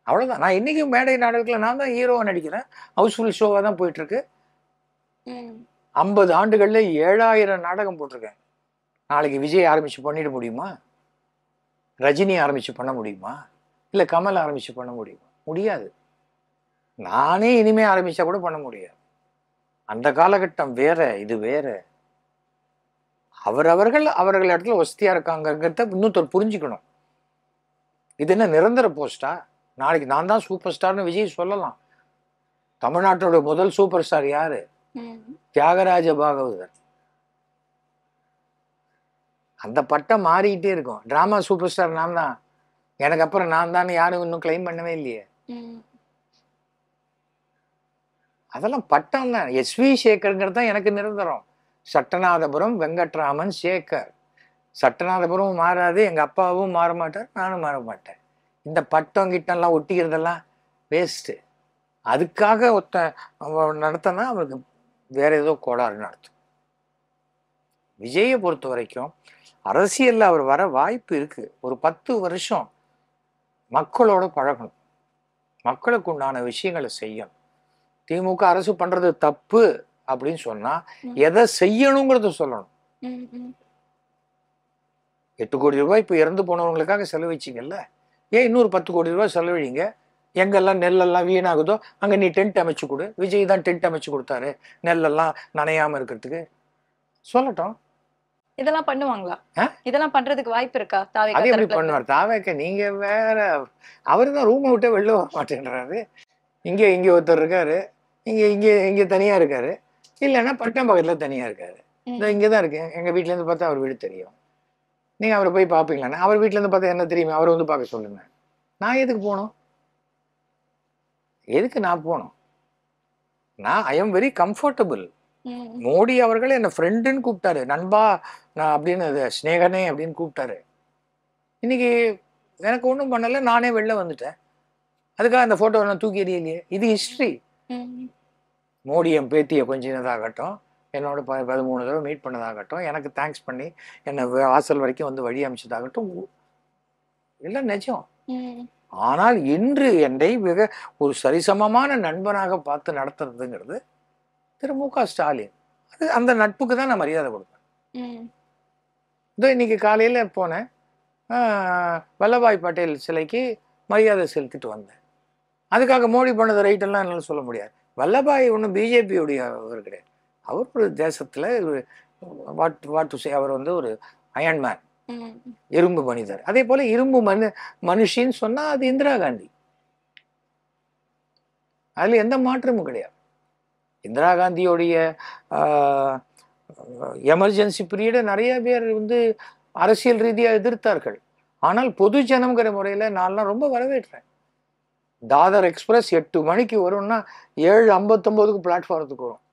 அவ்வளோதான். நான் இன்றைக்கும் மேடை நாடகத்தில் நான் தான் ஹீரோவாக நடிக்கிறேன், ஹவுஸ்ஃபுல் ஷோவாக தான் போயிட்டுருக்கு. 50 ஆண்டுகளில் 7000 நாடகம் போட்டிருக்கேன். நாளைக்கு விஜய் ஆரம்பித்து பண்ணிட முடியுமா? ரஜினி ஆரம்பித்து பண்ண முடியுமா? இல்லை கமல் ஆரம்பித்து பண்ண முடியுமா? முடியாது. நானே இனிமே ஆரம்பித்தா கூட பண்ண முடியாது. அந்த காலகட்டம் வேற, இது வேற. அவர்கள் இடத்துல வசதியாக இருக்காங்கிறத இன்னொருத்தர் புரிஞ்சுக்கணும். இது என்ன நிரந்தர போஸ்டா? நாளைக்கு நான் தான் சூப்பர் ஸ்டார்னு விஜய் சொல்லலாம். தமிழ்நாட்டோட முதல் சூப்பர் ஸ்டார் யாரு? தியாகராஜ பாகவதர். அந்த பட்டம் மாறிக்கிட்டே இருக்கும். டிராமா சூப்பர் ஸ்டார் நான் தான், எனக்கு அப்புறம் நான் தான் யாரும் இன்னும் கிளைம் பண்ணவே இல்லையே. அதெல்லாம் பட்டம் தான். எஸ்வி சேகருங்கிறது தான் எனக்கு நிரந்தரம். சட்டநாதபுரம் வெங்கட்ராமன் சேகர். சட்டநாதபுரம் மாறாது, எங்க அப்பாவும் மாற மாட்டார், நானும் மாற மாட்டேன். இந்த பட்டம் கிட்டெல்லாம் ஒட்டிக்கிறதெல்லாம் வேஸ்ட்டு. அதுக்காக நடத்தினா அவருக்கு வேற ஏதோ கோளாறுன்னு அர்த்தம். விஜயை பொறுத்த வரைக்கும் அரசியல்ல அவர் வர வாய்ப்பு இருக்கு. ஒரு 10 வருஷம் மக்களோட பழகணும், மக்களுக்கு உண்டான விஷயங்களை செய்யணும். திமுக அரசு பண்றது தப்பு அப்படின்னு சொன்னா எதை செய்யணுங்கிறத சொல்லணும். 8 கோடி ரூபாய் இப்போ இறந்து போனவங்களுக்காக செலவழிச்சிங்கல்ல, ஏன் இன்னொரு 10 கோடி ரூபாய் செலவழிங்க. எங்கெல்லாம் நெல்லெல்லாம் வீணாகுதோ அங்கே நீ டென்ட் அமைச்சு கொடு. விஜய் தான் டென்ட் அமைச்சு கொடுத்தாரு நெல்லெல்லாம் நனையாம இருக்கிறதுக்கு. சொல்லட்டும். இதெல்லாம் பண்ணுவாங்களா? இதெல்லாம் பண்றதுக்கு வாய்ப்பு இருக்கா? அது எப்படி பண்ணுவார் தாவேக்க? நீங்க வேற. அவரு தான் ரூமை விட்டே வெளில வர மாட்டேன்றாரு. இங்கே ஒருத்தர் இருக்காரு, இங்கே தனியா இருக்காரு, இல்லைன்னா பட்டம் பக்கத்துல தனியா இருக்காரு. இங்கே தான் இருக்கேன். எங்க வீட்டுல இருந்து பார்த்தா அவர் வீடு தெரியும். நீங்க அவரை போய் பார்ப்பீங்களாண்ணா? அவர் வீட்டுல இருந்து பார்த்தா என்ன தெரியுமா? அவரை வந்து பார்க்க சொல்லுங்க. நான் எதுக்கு போகணும்? எதுக்கு நான் போகணும்? நான் I am very comfortable. Modi அவர்கள் என்ன ஃப்ரெண்டுன்னு கூப்பிட்டாரு, நண்பா நான் அப்படின்னு, ஸ்னேகனே அப்படின்னு கூப்பிட்டாரு. இன்னைக்கு எனக்கு ஒன்றும் பண்ணலை, நானே வெளில வந்துட்டேன். அதுக்காக அந்த ஃபோட்டோ நான் தூக்கி எறியலையே. இது ஹிஸ்ட்ரி. மோடி என் பேத்தியை கொஞ்சினதாகட்டும், என்னோட 13 தடவை மீட் பண்ணதாகட்டும், எனக்கு தேங்க்ஸ் பண்ணி என்னை வாசல் வரைக்கும் வந்து வழி அமைச்சதாகட்டும், எல்லாம் நிஜம். ஆனால் இன்று என்னை மிக ஒரு சரிசமமான நண்பனாக பார்த்து நடத்துறதுங்கிறது திரு மு.க. ஸ்டாலின். அது அந்த நட்புக்கு தான் நான் மரியாதை கொடுப்பேன். இதோ இன்னைக்கு காலையில் போனேன், வல்லபாய் பட்டேல் சிலைக்கு மரியாதை செலுத்திட்டு வந்தேன். அதுக்காக மோடி பண்ணது ரைட்டெல்லாம் என்னால் சொல்ல முடியாது. வல்லபாய் ஒன்றும் பிஜேபியுடைய அவர் கிடையாது. அவர் ஒரு தேசத்தில் அவர் வந்து ஒரு அயன்மேன், இரும்பு மனிதர். அதே போல இரும்பு மனுஷின்னு சொன்னா அது இந்திரா காந்தி. அதுல எந்த மாற்றமும் கிடையாது. இந்திரா காந்தியோடைய எமர்ஜென்சி பீரியடை நிறைய பேர் வந்து அரசியல் ரீதியாக எதிர்த்தார்கள். ஆனால் பொது ஜனங்கிற முறையில் நான்லாம் ரொம்ப வரவேற்றேன். தாதர் எக்ஸ்பிரஸ் 8 மணிக்கு வரும்னா 7:59க்கு பிளாட்ஃபாரத்துக்கு வரும்.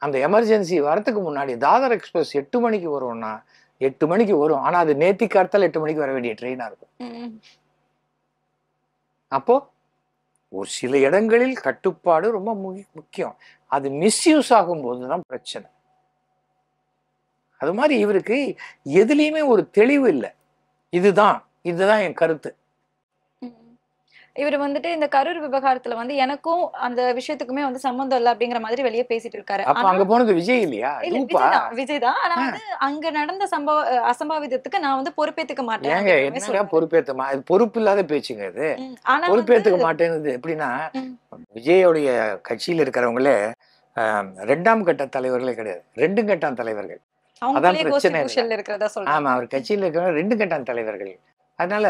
அந்த எமர்ஜென்சி வரத்துக்கு முன்னாடி தாதர் எக்ஸ்பிரஸ் 8 மணிக்கு வரும்னா 8 மணிக்கு வரும். ஆனா அது நேத்திக்கு காலத்தால் 8 மணிக்கு வர வேண்டிய ட்ரெயினா இருக்கும். அப்போ ஒரு சில இடங்களில் கட்டுப்பாடு ரொம்ப முக்கியம். அது மிஸ்யூஸ் ஆகும்போது தான் பிரச்சனை. அது மாதிரி இவருக்கு எதுலேயுமே ஒரு தெளிவு இல்லை. இதுதான் என் கருத்து. இவர் வந்துட்டு இந்த கரூர் விவகாரத்துல வந்து எனக்கும் அந்த விஷயத்துக்குமே வந்து சம்பந்தம் இல்லை அப்படிங்கிற மாதிரி வெளியே பேசிட்டு இருக்காரு. அப்ப அங்க போனது விஜய் இல்லையா? விஜய் தான். ஆனா வந்து அங்க நடந்த அசம்பாவிதத்துக்கு நான் வந்து பொறுப்பேத்துக்க மாட்டேன். ஏங்க என்னங்க பொறுப்பேற்ற பொறுப்பு இல்லாத பேச்சுங்க இது. பொறுப்பேற்றுக்க மாட்டேன்னு எப்படின்னா, விஜயோடைய கட்சியில் இருக்கிறவங்களே 2ஆம் கட்ட தலைவர்களே கிடையாது, 2 கட்டாம் தலைவர்கள். அதான் பிரச்சனை. ஆமா, அவர் கட்சியில் இருக்கிறவங்க 2 கட்டாம் தலைவர்கள். அதனால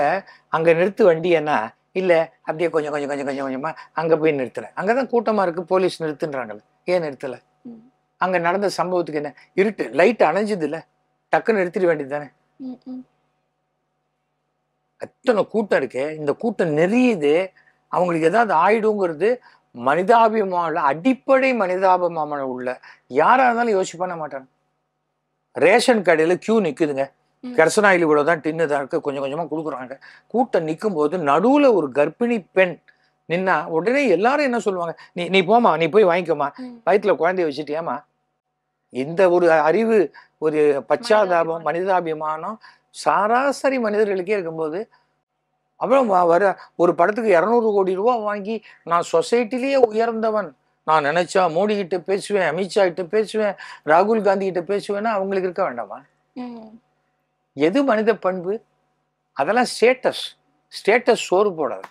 அங்க நிறுத்து வண்டி என்ன இல்ல, அப்படியே கொஞ்சம் கொஞ்சம் கொஞ்சம் கொஞ்சம் கொஞ்சமா அங்க போய் நிறுத்துறேன். அங்கதான் கூட்டமா இருக்கு, போலீஸ் நிறுத்துன்றாங்கல்ல, ஏன் நிறுத்தல? அங்க நடந்த சம்பவத்துக்கு என்ன இருட்டு, லைட் அணைஞ்சது இல்ல, டக்குன்னு நிறுத்திட வேண்டியது தானே. அத்தனை கூட்டம் இருக்கு, இந்த கூட்டம் நெறியுது, அவங்களுக்கு ஏதாவது ஆயிடுங்கிறது மனிதாபிமான அடிப்படை மனிதாபிமானம் உள்ள யாரா இருந்தாலும் யோசிச்சு பண்ண மாட்டாங்க. ரேஷன் கடையில கியூ நிக்குதுங்க, கெரசனாயில் இவ்வளவுதான் டின்னு தான் இருக்கு, கொஞ்சம் கொஞ்சமா கொடுக்குறாங்க. கூட்டம் நிற்கும் போது நடுவுல ஒரு கர்ப்பிணி பெண் நின்னா உடனே எல்லாரும் என்ன சொல்லுவாங்க, நீ போமா, நீ போய் வாங்கிக்கோமா, வயிற்றுல குழந்தைய வச்சுட்டியாமா. இந்த ஒரு அறிவு, ஒரு பச்சாதாபம், மனிதாபிமானம் சராசரி மனிதர்களுக்கே இருக்கும்போது, அப்புறம் வர ஒரு படத்துக்கு 200 கோடி ரூபா வாங்கி நான் சொசைட்டிலேயே உயர்ந்தவன், நான் நினைச்சா மோடி கிட்ட பேசுவேன், அமித்ஷா கிட்ட பேசுவேன், ராகுல் காந்தி கிட்ட பேசுவேன்னா அவங்களுக்கு இருக்க வேண்டாமா? எது மனித பண்பு? அதெல்லாம் ஸ்டேட்டஸ் சோறு போடாது.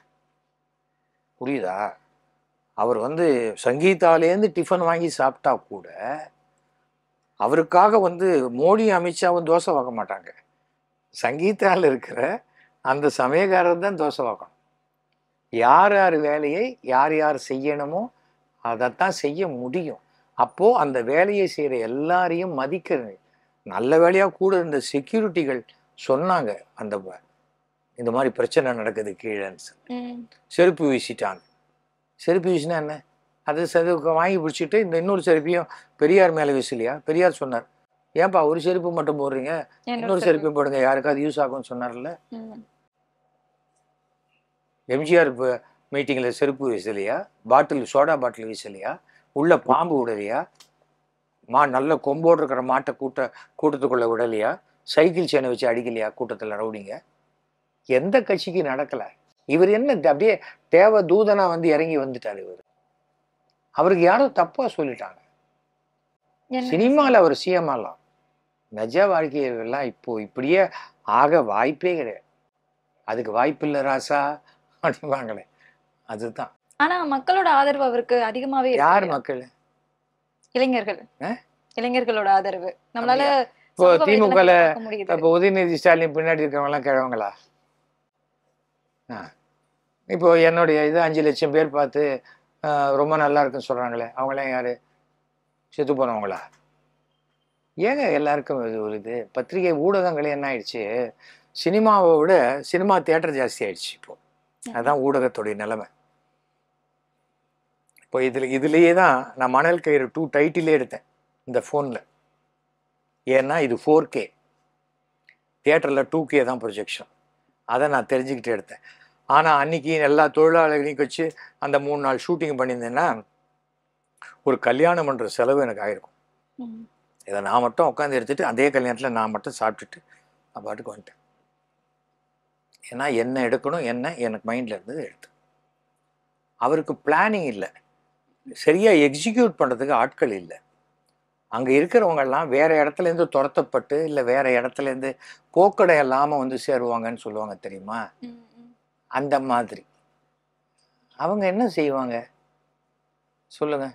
புரியுதா? அவர் வந்து சங்கீதாலேருந்து டிஃபன் வாங்கி சாப்பிட்டா கூட அவருக்காக வந்து மோடி அமித்ஷாவும் தோசை வாக்க மாட்டாங்க. சங்கீதாவில் இருக்கிற அந்த சமயக்காரர் தான் தோசை வாக்கணும். யார் யார் வேலையை யார் யார் செய்யணுமோ அதைத்தான் செய்ய முடியும். அப்போ அந்த வேலையை செய்யற எல்லாரையும் மதிக்கிறது. நல்ல வேலையா கூட இருந்த செக்யூரிட்டிகள் சொன்னாங்க, அந்த இந்த மாதிரி பிரச்சனை நடக்குது கீழேன்னு. செருப்பு வீசிட்டாங்க. செருப்பு வீசினா என்ன, அது வாங்கி பிடிச்சிட்டு இந்த இன்னொரு செருப்பையும் பெரியார் மேல வீசலையா? பெரியார் சொன்னார், ஏன்பா ஒரு செருப்பு மட்டும் போடுறீங்க, இன்னொரு செருப்பையும் போடுங்க, யாருக்காவது யூஸ் ஆகும்னு சொன்னார்ல. எம்ஜிஆர் மீட்டிங்ல செருப்பு வீசலையா? Soda bottle வீசலையா? உள்ள பாம்பு விடலையா? நல்ல கொம்போடு இருக்கிற மாட்டை கூட்டத்துக்குள்ள விடலையா? சைக்கிள் சேனை வச்சு அடிக்கலையா கூட்டத்தில் ரவுடிங்க? எந்த கட்சிக்கு நடக்கல. இவர் என்ன அப்படியே தேவ தூதனா வந்து இறங்கி வந்துட்டாரு. அவருக்கு யாரோ தப்பா சொல்லிட்டாங்க. சினிமால அவர் சிஎம் ஆகலாம், நிஜ வாழ்க்கையெல்லாம் இப்போ இப்படியே ஆக வாய்ப்பே கிடையாது. அதுக்கு வாய்ப்பு இல்லை ராசா அப்படிவாங்களே, அதுதான். ஆனா மக்களோட ஆதரவு அவருக்கு அதிகமாவே. யார் மக்கள்? இளைஞர்களோட ஆதரவு நம்மளால. இப்போ திமுகல இப்போ உதயநிதி ஸ்டாலின் பின்னாடி இருக்கிறவங்க எல்லாம் கிழவங்களா? இப்போ என்னுடைய இது 5 லட்சம் பேர் பார்த்து ரொம்ப நல்லா இருக்குன்னு சொல்றாங்களே, அவங்களாம் யாரு? செத்து போனவங்களா? ஏங்க எல்லாருக்கும் ஒரு இது பத்திரிகை ஊடகங்களே என்ன ஆயிடுச்சு, சினிமாவை விட சினிமா தியேட்டர் ஜாஸ்தி ஆயிடுச்சு இப்போ. அதுதான் ஊடகத்துடைய நிலைமை. இப்போ இதுலேயே தான் நான் மணல் கயிறு 2 டைட்டிலே எடுத்தேன் இந்த ஃபோனில். ஏன்னா இது 4K, தியேட்டரில் 2K தான் ப்ரொஜெக்ஷன். அதை நான் தெரிஞ்சுக்கிட்டு எடுத்தேன். ஆனால் அன்னைக்கு எல்லா தொழிலாளர்களையும் வச்சு அந்த 3 நாள் ஷூட்டிங் பண்ணியிருந்தேன்னா ஒரு கல்யாணம் பண்ணுற செலவு எனக்கு ஆயிருக்கும். இதை நான் மட்டும் உட்காந்து எடுத்துட்டு அதே கல்யாணத்தில் நான் மட்டும் சாப்பிட்டுட்டு நான் பாட்டுக்கு வந்துட்டேன். ஏன்னா என்ன எடுக்கணும் என்ன எனக்கு மைண்டில் இருந்தது எடுத்து. அவருக்கு பிளானிங் இல்லை, சரியாக எக்ஸிக்யூட் பண்ணுறதுக்கு ஆட்கள் இல்லை. அங்கே இருக்கிறவங்கெல்லாம் வேறு இடத்துலேருந்து துரத்தப்பட்டு இல்லை வேறு இடத்துலேருந்து போக்கடை இல்லாமல் வந்து சேருவாங்கன்னு சொல்லுவாங்க தெரியுமா? அந்த மாதிரி அவங்க என்ன செய்வாங்க சொல்லுங்க?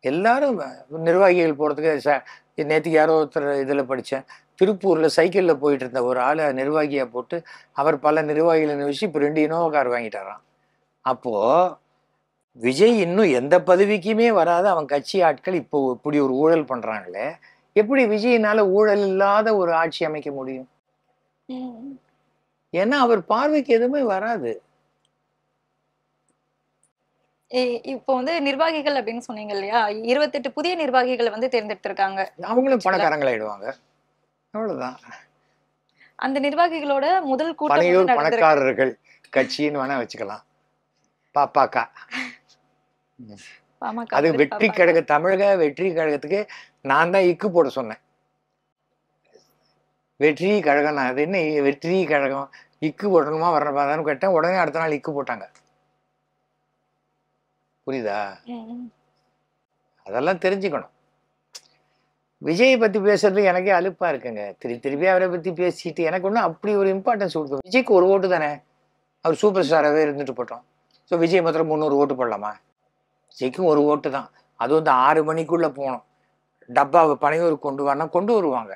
எல்லாரும் நிர்வாகிகள் போகிறதுக்கு நேற்றுக்கு யாரோ ஒருத்தர் இதில் படித்தேன், திருப்பூரில் சைக்கிளில் போயிட்டு இருந்த ஒரு ஆளை நிர்வாகியாக போட்டு அவர் பல நிர்வாகிகளை நிறுவச்சு இப்போ 2 இனோவா கார் வாங்கிட்டாராம். அப்போது விஜய் இன்னும் எந்த பதவிக்குமே வராத அவன் கட்சி ஆட்கள் இப்போ இப்படி ஒரு ஊழல் பண்ணுறாங்களே, எப்படி விஜயினால ஊழல் இல்லாத ஒரு ஆட்சி அமைக்க முடியும்? ஏன்னா அவர் பார்வைக்கு எதுவுமே வராது. இப்போ வந்து நிர்வாகிகள் அப்படின்னு சொன்னீங்க இல்லையா? 28 புதிய நிர்வாகிகளை வந்து தேர்ந்தெடுத்திருக்காங்க அவங்களும் கட்சியில. பணக்காரங்களாயிடுவாங்க. அவ்வளவுதான். அந்த நிர்வாகிகளோட முதல் கூட்டம் வந்து பனையூர் நடந்திருக்கு. பணக்காரர்கள் கட்சின்னு வேணா வச்சுக்கலாம். பாப்பாக்கா. பாமக அது வந்து வெற்றி கழக தமிழக வெற்றி கழகத்துக்கு நான் தான் இக்கு போட சொன்னேன். வெற்றி கழகம், நான் அது என்ன வெற்றி கழகம் இக்கு போடணுமா வரணுமான்னு கேட்டேன். உடனே அடுத்த நாள் இக்கு போட்டாங்க. புரியுதா? ம். அதெல்லாம் தெரிஞ்சுக்கணும். விஜயை பத்தி பேசுறது எனக்கே அலுப்பா இருக்குங்க. திருப்பி அவரை பத்தி பேசிட்டு எனக்கு ஒன்றும் அப்படி ஒரு இம்பார்ட்டன்ஸ் கொடுக்கும். விஜய்க்கு ஒரு ஓட்டு தானே, அவர் சூப்பர் ஸ்டாராகவே இருந்துட்டு போட்டோம். ஸோ விஜய் மாத்திரம் 300 ஓட்டு போடலாமா? விஜய்க்கும் ஒரு ஓட்டு தான். அது வந்து 6 மணிக்குள்ள போகணும். டப்பாவை பனையூருக்கு கொண்டு வரணும், கொண்டு வருவாங்க.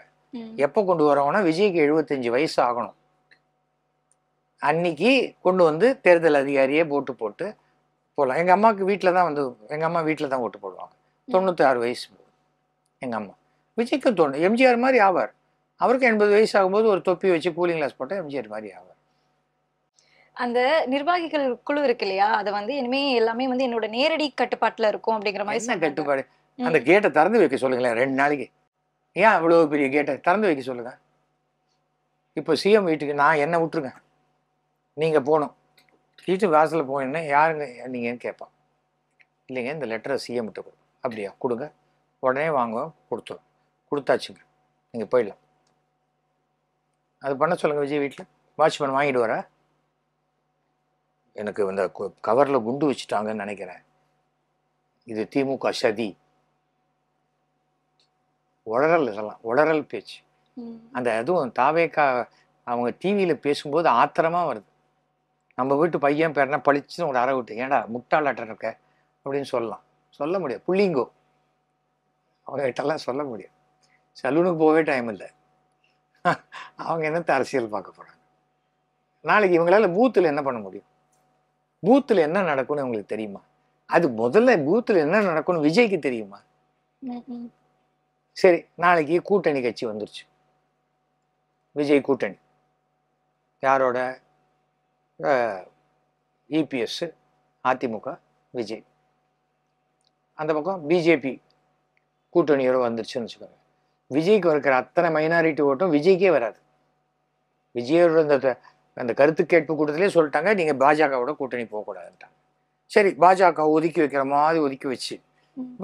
எப்போ கொண்டு வரவங்கன்னா விஜய்க்கு 75 வயசு ஆகணும். அன்னைக்கு கொண்டு வந்து தேர்தல் அதிகாரியே போட்டு போகலாம். எங்கள் அம்மாவுக்கு வீட்டில் தான் வந்து எங்கள் அம்மா வீட்டில் தான் ஓட்டு போடுவாங்க. 96 வயசு எங்கள் அம்மா. விஜய்க்கும் எம்ஜிஆர் மாதிரி ஆவார். அவருக்கு 80 வயசு ஆகும்போது ஒரு தொப்பி வச்சு கூலிங் கிளாஸ் போட்டால் எம்ஜிஆர் மாதிரி ஆவார். அந்த நிர்வாகிகள் குழு இருக்கு இல்லையா? அது வந்து இனிமே எல்லாமே வந்து என்னோட நேரடி கட்டுப்பாட்டுல இருக்கும் அப்படிங்கிற மாதிரி என்ன சொன்னாங்க. கட்டுப்பாடு? அந்த கேட்டை திறந்து வைக்க சொல்லுங்களேன் 2 நாளைக்கு. ஏன் அவ்வளோ பெரிய கேட்டை திறந்து வைக்க சொல்லுங்க. இப்போ சிஎம் வீட்டுக்கு நான் என்ன விட்டுருங்க, நீங்கள் போகணும். வீட்டு வாசலில் போனீங்கன்னா யாருங்க நீங்கன்னு கேட்பான். இல்லைங்க இந்த லெட்டரை சிஎம் கிட்ட கொடு. அப்படியா கொடுங்க. உடனே வாங்க கொடுத்துரும். கொடுத்தாச்சுங்க, நீங்கள் போயிடலாம். அது பண்ண சொல்லுங்கள் விஜய் வீட்டில். வாட்ச்மேன் வாங்கிட்டு வர. எனக்கு இந்த கவரில் குண்டு வச்சுட்டாங்கன்னு நினைக்கிறேன். இது திமுக சதி. உளறல், இதெல்லாம் உளறல் பேச்சு. அந்த அதுவும் தாவேக்கா அவங்க டிவியில் பேசும்போது ஆத்திரமாக வருது. நம்ம வீட்டு பையன் பேர்னா பளிச்சுன்னு ஒரு அறை விட்டு ஏன்டா முட்டாளாட்டம் இருக்க அப்படின்னு சொல்லலாம். சொல்ல முடியாது. புள்ளிங்கோ அவங்ககிட்டலாம் சொல்ல முடியாது. சலூனுக்கு போகவே டைம் இல்லை. அவங்க என்னத்த அரசியல் பார்க்க போகிறாங்க. நாளைக்கு இவங்களால பூத்தில் என்ன பண்ண முடியும்? பூத்தில் என்ன நடக்கும்னு உங்களுக்கு தெரியுமா? அது முதல்ல பூத்தில் என்ன நடக்கும்னு விஜய்க்கு தெரியுமா? சரி, நாளைக்கு கூட்டணி கட்சி வந்துருச்சு. விஜய் கூட்டணி யாரோட? இபிஎஸ், அதிமுக, விஜய். அந்த பக்கம் பிஜேபி கூட்டணியோட வந்துருச்சுன்னு வச்சுக்கோங்க. விஜய்க்கு இருக்கிற அத்தனை மைனாரிட்டி ஓட்டும் விஜய்க்கே வராது. விஜயோட அந்த கருத்து கேட்பு கூட்டத்திலே சொல்லிட்டாங்க, நீங்கள் பாஜகவோட கூட்டணி போகக்கூடாதுன்ட்டாங்க. சரி, பாஜக ஒதுக்கி வைக்கிற மாதிரி ஒதுக்கி வச்சு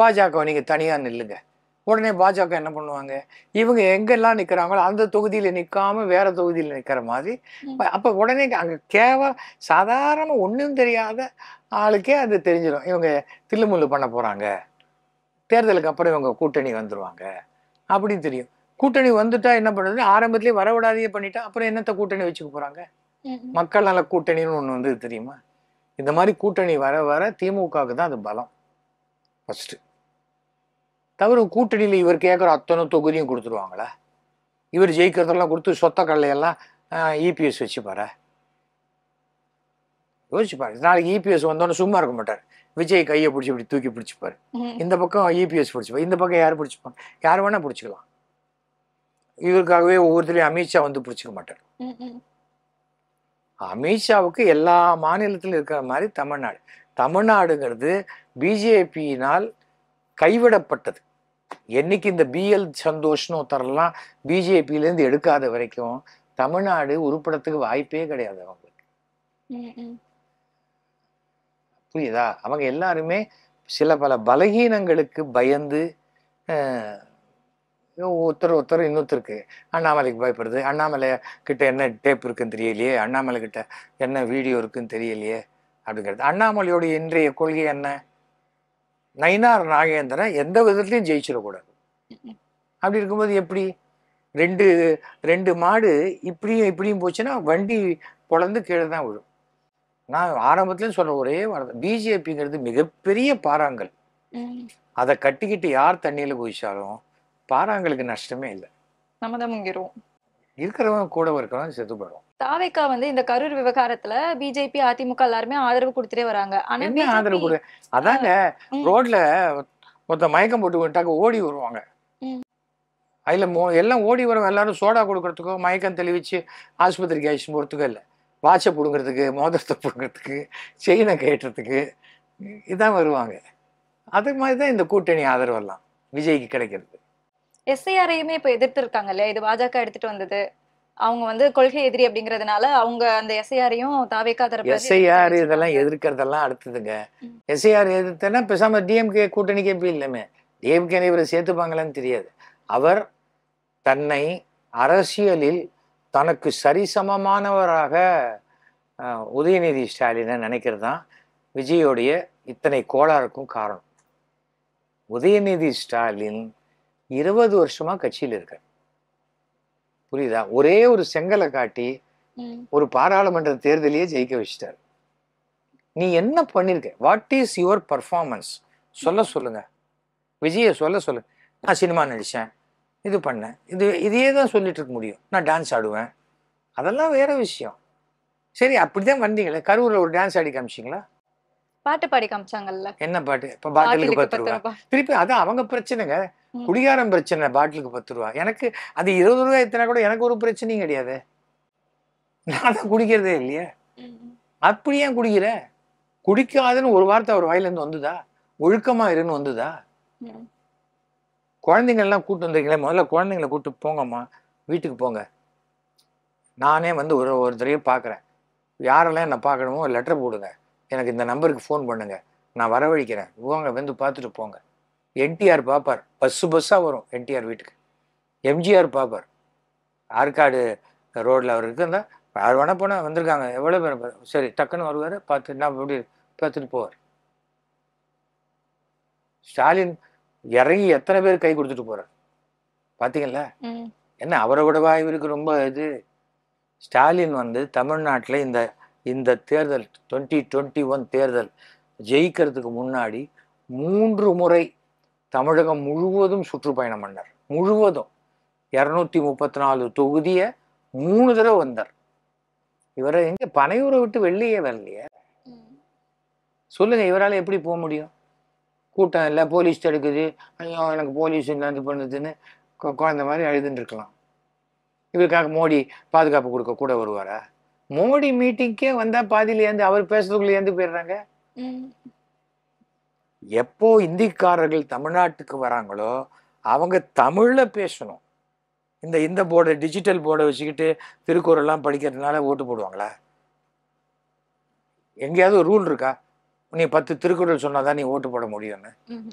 பாஜக நீங்கள் தனியாக நில்லுங்க. உடனே பாஜக என்ன பண்ணுவாங்க? இவங்க எங்கெல்லாம் நிற்கிறாங்களோ அந்த தொகுதியில் நிற்காம வேற தொகுதியில் நிற்கிற மாதிரி. அப்போ உடனே அங்கே சாதாரண ஒன்றும் தெரியாத ஆளுக்கே அது தெரிஞ்சிடும். இவங்க தில்லுமுள்ளு பண்ண போகிறாங்க, தேர்தலுக்கு அப்புறம் இவங்க கூட்டணி வந்துடுவாங்க அப்படின்னு தெரியும். கூட்டணி வந்துட்டா என்ன பண்ணுறது? ஆரம்பத்திலே வரவிடாதையே பண்ணிட்டா அப்புறம் என்னத்த கூட்டணி வச்சுக்க போகிறாங்க? மக்கள் நல கூட்டணின்னு ஒன்று வந்து தெரியுமா? இந்த மாதிரி கூட்டணி வர வர திமுகவுக்கு தான் அது பலம். ஃபஸ்ட்டு தவிர கூட்டணியில் இவர் கேட்குற அத்தனை தொகுதியும் கொடுத்துருவாங்களா? இவர் ஜெயிக்கிறதெல்லாம் கொடுத்து சொத்த கடலையெல்லாம் இபிஎஸ் வச்சுப்பார. யோசிச்சுப்பாரு. நாளைக்கு இபிஎஸ் வந்தோன்னு சும்மா இருக்க மாட்டார். விஜய் கையை பிடிச்சி இப்படி தூக்கி பிடிச்சிப்பாரு. இந்த பக்கம் இபிஎஸ் பிடிச்சிப்பாரு, இந்த பக்கம் யார் பிடிச்சிப்பாங்க? யார் வேணா பிடிச்சிக்கலாம். இவருக்காகவே ஒவ்வொருத்தரையும் அமித்ஷா வந்து பிடிச்சிக்க மாட்டார். அமித்ஷாவுக்கு எல்லா மாநிலத்திலும் இருக்கிற மாதிரி தமிழ்நாடுங்கிறது பிஜேபியினால் கைவிடப்பட்டது. என்னைக்கு இந்த பிஎல் சந்தோஷ்னு ஒருத்தரெல்லாம் பிஜேபியிலேருந்து எடுக்காத வரைக்கும் தமிழ்நாடு உருப்படத்துக்கு வாய்ப்பே கிடையாது அவங்களுக்கு. புரியுதா? அவங்க எல்லாருமே சில பல பலகீனங்களுக்கு பயந்து ஒருத்தர் இன்னொருத்தருக்கு அண்ணாமலைக்கு பயப்படுறது. அண்ணாமலை கிட்ட என்ன டேப் இருக்குன்னு தெரியலையே, அண்ணாமலை கிட்ட என்ன வீடியோ இருக்குன்னு தெரியலையே அப்படிங்கிறது. அண்ணாமலையோடைய இன்றைய கொள்கை என்ன? நயினார் நாகேந்திரன் எந்த விதத்துலையும் ஜெயிச்சிடக்கூடாது. அப்படி இருக்கும்போது எப்படி ரெண்டு மாடு இப்படியும் இப்படியும் போச்சுன்னா வண்டி பொழந்து கீழே தான் விழும். நான் ஆரம்பத்துலேயும் சொல்ற ஒரே வார்த்தை, பிஜேபிங்கிறது மிகப்பெரிய பாறாங்கல். அதை கட்டிக்கிட்டு யார் தண்ணியில குதிச்சாலும் பாறாங்களுக்கு நஷ்டமே இல்லை. நம்ம தான் முங்கிடுவோம். இருக்கிறவங்க கூட இருக்கிறவங்க செத்து போயிடும். தாவேக்கா வந்து இந்த கரூர் விவகாரத்துல பிஜேபி, அதிமுக எல்லாருமே ஆதரவு கொடுத்துட்டே வராங்க. ஆனா என்ன ஆதரவு கொடு? அதாங்க ரோட்ல மொத்த மயக்கம் போட்டு விட்டாக்க ஓடி வருவாங்க. அதுல எல்லாம் ஓடி வரும். எல்லாரும் சோடா கொடுக்கறதுக்கோ மயக்கம் தெளிவிச்சு ஆஸ்பத்திரிக்கு அழைச்சிட்டு போறதுக்கோ இல்லை. வாட்சை பிடுங்கிறதுக்கு, மோதிரத்தை பிடுங்கிறதுக்கு, செயினை கட்டுறதுக்கு, இதான் வருவாங்க. அது மாதிரி தான் இந்த கூட்டணி ஆதரவெல்லாம் விஜய்க்கு கிடைக்கிறது. எஸ்ஐஆரையுமே இப்ப எதிர்த்து இருக்காங்க இல்லையா? இது பாஜக எடுத்துட்டு வந்தது. அவங்க வந்து கொள்கை எதிரி அப்படிங்கறதுனால அவங்க அந்த எஸ்ஐஆரையும் தாவேகா தரப்புல இருந்து எதிர்த்து எஸ்ஐஆர் இதெல்லாம் தெரிவிச்சிருக்காங்க. எதிர்க்கிறதெல்லாம் அடுத்ததுங்க. ம். எஸ்ஐஆர் எதிர்த்தனா பேசாம டிஎம்கே கூட்டணிக்கே போய் இல்லைமே. டிஎம்கே இவரை சேர்த்துப்பாங்களான்னு தெரியாது. அவர் தன்னை அரசியலில் தனக்கு சரிசமமானவராக உதயநிதி ஸ்டாலினை நினைக்கிறது தான் விஜயோடைய இத்தனை கோளாறுக்கும் காரணம். உதயநிதி ஸ்டாலின் 20 வருஷமா கட்சியில் இருக்கார். புரியுதா? ஒரே ஒரு செங்கலை காட்டி ம். ஒரு பாராளுமன்ற தேர்தலையே ஜெயிக்க வச்சிட்டார். நீ என்ன பண்ணிருக்க? What is your performance? சொல்லுங்க. விஜயை சொல்லுங்க. நான் சினிமா நடிச்சேன், இது பண்ணேன், இதையே தான் சொல்லிட்டு இருக்க முடியும். நான் டான்ஸ் ஆடுவேன், அதெல்லாம் வேற விஷயம். சரி, அப்படிதான் வந்தீங்களே. கரூர்ல ஒரு டான்ஸ் ஆடி காமிச்சிங்களா? பாட்டு பாடி காமிச்சாங்கல்ல. என்ன பாட்டு? இப்ப பாட்டிலுக்கு பாட்டிலுக்கு 10 ரூபா. 10 ரூபாய். திருப்பி அதான் அவங்க பிரச்சனைங்க. ம். குடிகாரம் பிரச்சனை. பாட்டிலுக்கு 10 ரூபா. எனக்கு அது 20 ரூபாய் எத்தனை கூட எனக்கு ஒரு பிரச்சனையும் கிடையாது. நான் தான் குடிக்கிறதே இல்லையே. ம். அப்படி ஏன் குடிக்கிற? குடிக்காதுன்னு ஒரு வார்த்தை அவர் வாயிலேருந்து வந்துதா? ஒழுக்கமா இருன்னு வந்துதா? ம். குழந்தைங்கள்லாம் கூட்டு வந்திருக்கீங்களே, முதல்ல குழந்தைங்கள கூட்டு போங்கம்மா, வீட்டுக்கு போங்க. நானே வந்து ஒரு தடவையும் பார்க்குறேன். யாரெல்லாம் என்னை பார்க்கணுமோ லெட்டர் போடுங்க, எனக்கு இந்த நம்பருக்கு ஃபோன் பண்ணுங்க, நான் வரவழைக்கிறேன், போங்க வந்து பார்த்துட்டு போங்க. என்டிஆர் பார்ப்பார், பஸ்ஸாக வரும் என்டிஆர் வீட்டுக்கு. எம்ஜிஆர் பார்ப்பார், ஆற்காடு ரோட்டில் அவர் இருக்குந்தா யார் வேணா போனால் வந்திருக்காங்க, எவ்வளோ பேர், சரி டக்குன்னு வருவார், பார்த்து நான் எப்படி பார்த்துட்டு போவார். ஸ்டாலின் இறங்கி எத்தனை பேர் கை கொடுத்துட்டு போகிறார் பார்த்தீங்களா? ம். என்ன அவரை விடவா இவருக்கு ரொம்ப இது? ஸ்டாலின் வந்து தமிழ்நாட்டில் இந்த தேர்தல் 2021 தேர்தல் ஜெயிக்கிறதுக்கு முன்னாடி 3 முறை தமிழகம் முழுவதும் சுற்றுப்பயணம் பண்ணார். முழுவதும் 234 தொகுதியை 3 தடவை வந்தார். இவரை எங்க பனையூரை விட்டு வெளியே வரலையே. ம். சொல்லுங்க, இவரால் எப்படி போக முடியும்? கூட்டம் இல்லை, போலீஸ் தடுக்குது, ஐயோ எனக்கு போலீஸ் இது பண்ணுதுன்னு குழந்தை மாதிரி அழுதுன்னு இருக்கலாம். இவருக்காக மோடி பாதுகாப்பு கொடுக்க கூட வருவாரா? மோடி மீட்டிங்கே வந்தா பாதியில ஏந்து அவர் பேசுறதுக்குள்ள ஏந்து போயிடுறாங்க. ம். எப்போ இந்திக்காரர்கள் தமிழ்நாட்டுக்கு வராங்களோ அவங்க தமிழ்ல பேசணும். இந்த போர்டை, டிஜிட்டல் போர்டை வச்சுக்கிட்டு திருக்குறள்லாம் படிக்கிறதுனால ஓட்டு போடுவாங்களா? எங்கேயாவது ரூல் இருக்கா? நீ 10 திருக்குறள் சொன்னாதான் நீ ஓட்டு போட முடியும்னு? ம்.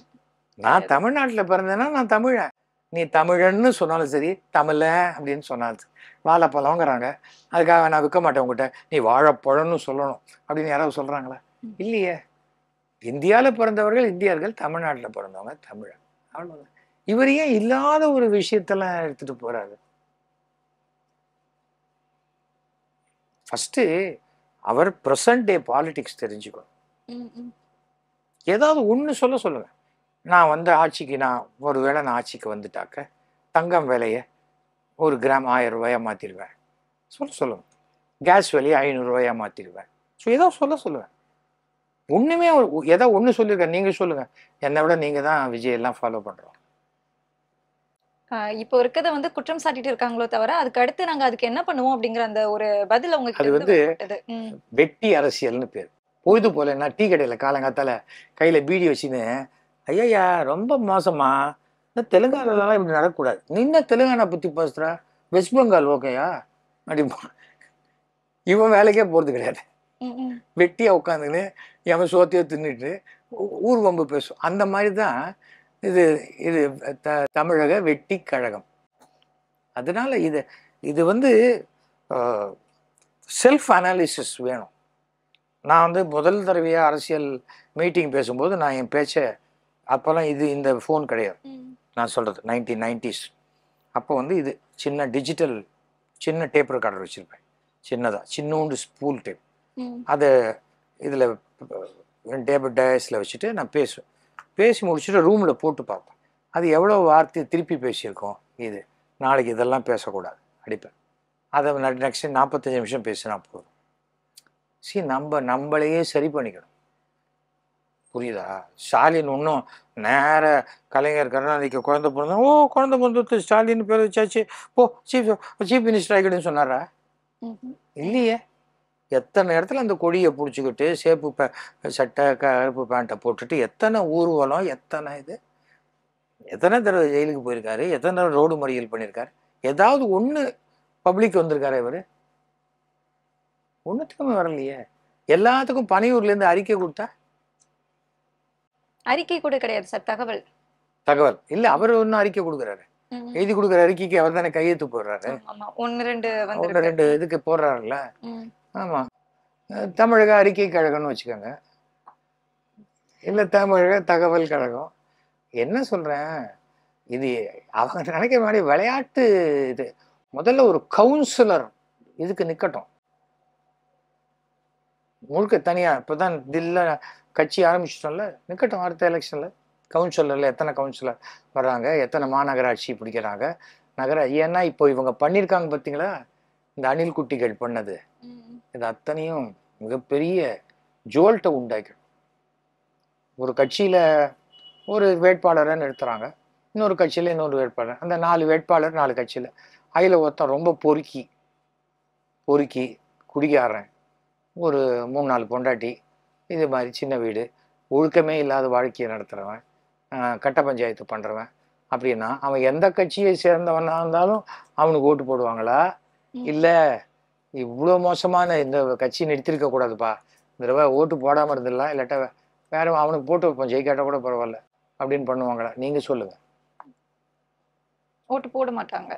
நான் தமிழ்நாட்டில் பிறந்தேன்னா நான் தமிழன். நீ தமிழன்னு சொன்னாலும் சரி, தமிழன் அப்படின்னு சொன்னாலும் சரி, வாழைப்பழங்கிறாங்க, அதுக்காக நான் விற்க மாட்டேன் உங்ககிட்ட, நீ வாழைப்பழம்னு சொல்லணும் அப்படின்னு யாராவது சொல்கிறாங்களா? இல்லையே. இந்தியாவில் பிறந்தவர்கள் இந்தியர்கள், தமிழ்நாட்டில் பிறந்தவங்க தமிழன், அவ்வளோதான். இவர் ஏன் இல்லாத ஒரு விஷயத்தெல்லாம் எடுத்துட்டு போறாரு? ஃபர்ஸ்ட் அவர் ப்ரெசன்ட் டே பாலிடிக்ஸ் தெரிஞ்சுக்கணும். ம். ம். ஏதாவது ஒன்று சொல்லுங்க. நான் வந்து ஆட்சிக்கு, ஒருவேளை நான் ஆட்சிக்கு வந்துட்டாக்க தங்கம் விலையை 1 கிராம் 1000 ரூபாயா மாற்றிடுவேன் சொல்லுங்க. கேஸ் விலையை 500 ரூபாயா மாற்றிடுவேன். ஸோ ஏதோ சொல்லுவேன். ஒன்றுமே ஏதோ ஒன்று சொல்லியிருக்கேன். நீங்கள் சொல்லுங்க. என்னை விட நீங்கள் தான் விஜய் எல்லாம் ஃபாலோ பண்ணுறோம். இப்போ இருக்கிறத வந்து குற்றம் சாட்டிட்டு இருக்காங்களோ தவிர அதுக்கு அடுத்து நாங்க அதுக்கு என்ன பண்ணுவோம் அப்படிங்கிற அந்த ஒரு பதில் அவங்க அது வந்து ம். வெட்டி அரசியல்னு பேர். பொழுது போல நான் டீ கடையில் காலங்காத்தால கையில் பீடி வச்சுன்னு, ஐயா ரொம்ப மோசமா, இந்த தெலுங்கானாலாம் இப்படி நடக்கக்கூடாது, நின்ன தெலுங்கானா பற்றி பேசுகிறா, வெஸ்ட் பெங்கால் ஓகேயா அப்படிமா. இவன் வேலைக்கே போகிறது கிடையாது. ம். ம். வெட்டியாக உட்காந்துன்னு எவன் சோத்தையோ தின்னுட்டு ஊர் வம்பு பேசும். அந்த மாதிரி தான் இது தமிழக வெட்டி கழகம். அதனால இது வந்து செல்ஃப் அனாலிசிஸ் வேணும். நான் வந்து முதல் தடவையாக அரசியல் மீட்டிங் பேசும்போது நான் என் பேச்சை, அப்போல்லாம் இந்த ஃபோன் கிடையாது, ம். நான் சொல்கிறது 1990s. அப்போ வந்து இது சின்ன டேப் ரெக்கார்டர் வச்சுருப்பேன், சின்னோண்டு ஸ்பூல் டேப். ம். அதை இதில் டேபிள் டயஸில் வச்சுட்டு நான் பேசுவேன். பேசி முடிச்சுட்டு ரூமில் போட்டு பார்ப்பேன், அது எவ்வளோ வார்த்தை திருப்பி பேசியிருக்கோம், இது நாளைக்கு இதெல்லாம் பேசக்கூடாது அடிப்பேன். அதை நெக்ஸ்ட் 45 நிமிஷம் பேசினா போதும். நம்மளையே சரி பண்ணிக்கணும். புரியுதா? ஸ்டாலின் ஒன்றும் நேர கலைஞர் கருணாநிதிக்கு குழந்தை பிறந்தா, குழந்தை பிறந்தது ஸ்டாலின் பேர் வச்சாச்சு, சீஃப் மினிஸ்டர் ஆகிடுன்னு சொன்னாரா? ம். இல்லையே. எத்தனை இடத்துல அந்த கொடியை பிடிச்சிக்கிட்டு சேப்பு சட்டை கருப்பு பேண்ட்டை போட்டுட்டு எத்தனை ஊர்வலம், எத்தனை எத்தனை தடவை ஜெயிலுக்கு போயிருக்காரு, எத்தனை தடவை ரோடு மறியல் பண்ணியிருக்காரு. ஏதாவது ஒன்று பப்ளிக் வந்திருக்காரு இவர்? ஒன்றுத்துக்குமே வரலையே. எல்லாத்துக்கும் பனையூர்லேருந்து அறிக்கை கொடுத்தா அறிக்கை கூட கிடையாது சார், தகவல் தகவல் இல்லை. அவர் ஒன்றும் அறிக்கை கொடுக்குறாரு, எழுதி கொடுக்குற அறிக்கைக்கு அவர் தானே கையெழுத்து போடுறாரு. ஒன்னு ரெண்டு இதுக்கு போடுறாருல்ல. ஆமா, தமிழக அறிக்கை கழகம்னு வச்சுக்கோங்க, இல்லை தமிழக தகவல் கழகம். என்ன சொல்றேன், இது அவங்க நினைக்கிற மாதிரி விளையாட்டு. இது முதல்ல ஒரு கவுன்சிலர் இதுக்கு நிக்கட்டும், முழுக்க தனியா. இப்பதான் தில்ல கட்சி ஆரம்பிச்சிட்டோம்ல, நிக்கட்டும். அடுத்த எலெக்ஷன்ல கவுன்சிலர்ல எத்தனை கவுன்சிலர் வர்றாங்க, எத்தனை மாநகராட்சி பிடிக்கிறாங்க, ஏன்னா இப்போ இவங்க பண்ணியிருக்காங்க பார்த்தீங்களா, இந்த அணில் குட்டிகள் பண்ணது, இது அத்தனையும் மிகப்பெரிய ஜோல்ட்டை உண்டாக்கிடும். ஒரு கட்சியில ஒரு வேட்பாளரை நிறுத்துறாங்க, இன்னொரு கட்சியில இன்னொரு வேட்பாளர், அந்த 4 வேட்பாளர் 4 கட்சியில. அதில் ஒருத்தன் ரொம்ப பொறுக்கி குடிக்காரன், ஒரு 3-4 பொண்டாட்டி, இது மாதிரி சின்ன வீடு, ஒழுக்கமே இல்லாத வாழ்க்கையை நடத்துகிறவன், கட்ட பஞ்சாயத்து பண்ணுறவன் அப்படின்னா அவன் எந்த கட்சியை சேர்ந்தவனாக இருந்தாலும் அவனுக்கு ஓட்டு போடுவாங்களா? இல்லை இவ்வளோ மோசமான இந்த கட்சி நிறுத்திருக்க கூடாதுப்பா, இந்த தடவை ஓட்டு போடாமல் இருந்துடலாம், இல்லாட்டா வேற அவனுக்கு போட்டு வைப்போம், ஜெயிக்காட்ட கூட பரவாயில்ல அப்படின்னு பண்ணுவாங்களா? நீங்கள் சொல்லுங்கள். ஓட்டு போட மாட்டாங்க.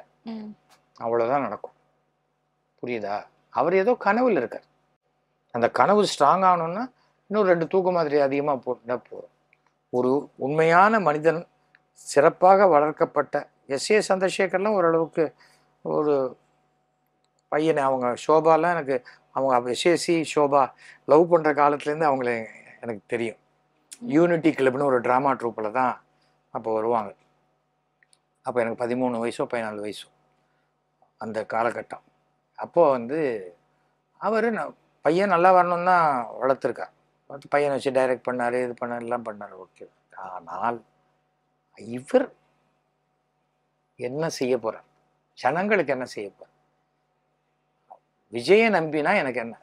அவ்வளோதான் நடக்கும். புரியுதா? அவர் ஏதோ கனவுல இருக்கார். அந்த கனவு ஸ்ட்ராங் ஆகணும்னா இன்னும் 2 தூக்கு மாதிரி அதிகமாக போட்டுட்டா போதும். ஒரு உண்மையான மனிதன், சிறப்பாக வளர்க்கப்பட்ட எஸ்.ஏ. சந்திரசேகர்லாம் ஓரளவுக்கு ஒரு பையனை, அவங்க ஷோபாலாம் எனக்கு, அவங்க எஸ்ஏசி ஷோபா லவ் பண்ணுற காலத்துலேருந்து அவங்கள எனக்கு தெரியும். யூனிட்டி கிளப்னு ஒரு ட்ராமா ட்ரூப்பில் தான் அப்போ வருவாங்க. அப்போ எனக்கு 13 வயசோ 14 வயசோ அந்த காலகட்டம். அப்போது அவர் பையன் நல்லா வரணும்னு தான் வளர்த்துருக்கார். பையனை வச்சு டைரக்ட் பண்ணார், இது பண்ணார், எல்லாம் பண்ணார். ஓகே. ஆனால் இவர் என்ன செய்ய போகிறார், ஜனங்களுக்கு என்ன செய்ய போகிறார்? விஜயை நம்பினா எனக்கு என்ன?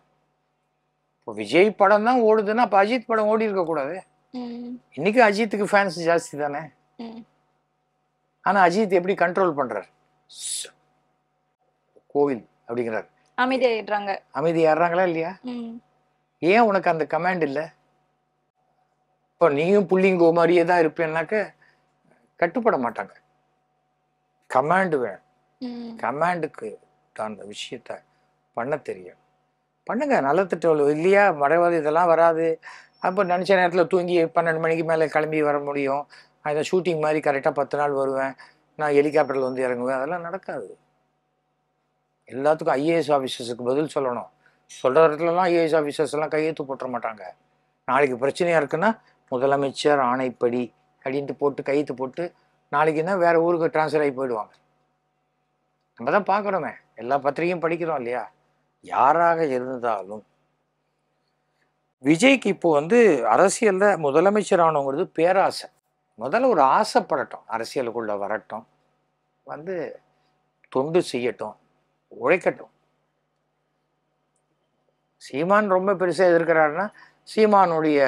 இப்போ விஜய் படம் தான் ஓடுதுன்னா அப்போ அஜித் படம் ஓடி இருக்கக்கூடாது? இன்னைக்கு அஜித்துக்கு ஃபேன்ஸ் ஜாஸ்தி தானே. ஆனால் அஜித் எப்படி கண்ட்ரோல் பண்ணுறார்? கோவில் அப்படிங்கிறார், அமைதியாடுறாங்களா இல்லையா? ஏன் உனக்கு அந்த கமாண்ட் இல்லை? இப்போ நீயும் புள்ளிங்கோ மாதிரியே தான் இருப்பேன்னாக்க கட்டுப்பட மாட்டாங்க. கமாண்டு வேணும். கமாண்டுக்கு அந்த விஷயத்த பண்ண தெரியும். பண்ணுங்க, நல்ல திட்டம் இல்லையா? மறைவாது இதெல்லாம் வராது. அப்போ நினச்ச நேரத்தில் தூங்கி 12 மணிக்கு மேலே கிளம்பி வர முடியும். அந்த ஷூட்டிங் மாதிரி கரெக்டாக 10 நாள் வருவேன், நான் ஹெலிகாப்டரில் இறங்குவேன். அதெல்லாம் நடக்காது. எல்லாத்துக்கும் ஐஏஎஸ் ஆஃபீஸர்ஸுக்கு பதில் சொல்லணும். சொல்கிற இடத்துலலாம் ஐஏஎஸ் ஆஃபீஸர்ஸ் எல்லாம் கையெழுத்து போட்டுற மாட்டாங்க. நாளைக்கு பிரச்சனையாக இருக்குன்னா முதலமைச்சர் ஆணைப்படி அப்படின்ட்டு போட்டு கையெழுத்து போட்டு நாளைக்குன்னா வேறு ஊருக்கு ட்ரான்ஸ்ஃபர் ஆகி போயிடுவாங்க. நம்ம தான் பார்க்குறோமே, எல்லா பத்திரிகையும் படிக்கிறோம் இல்லையா? யாராக இருந்தாலும் விஜய்க்கு இப்போ அரசியலில் முதலமைச்சர் ஆனவங்கிறது பேராசை. முதல்ல ஒரு ஆசைப்படட்டும், அரசியலுக்குள்ளே வரட்டும், தொண்டு செய்யட்டும், உழைக்கட்டும். சீமான் ரொம்ப பெருசாக எதிர்க்கிறாருன்னா சீமானுடைய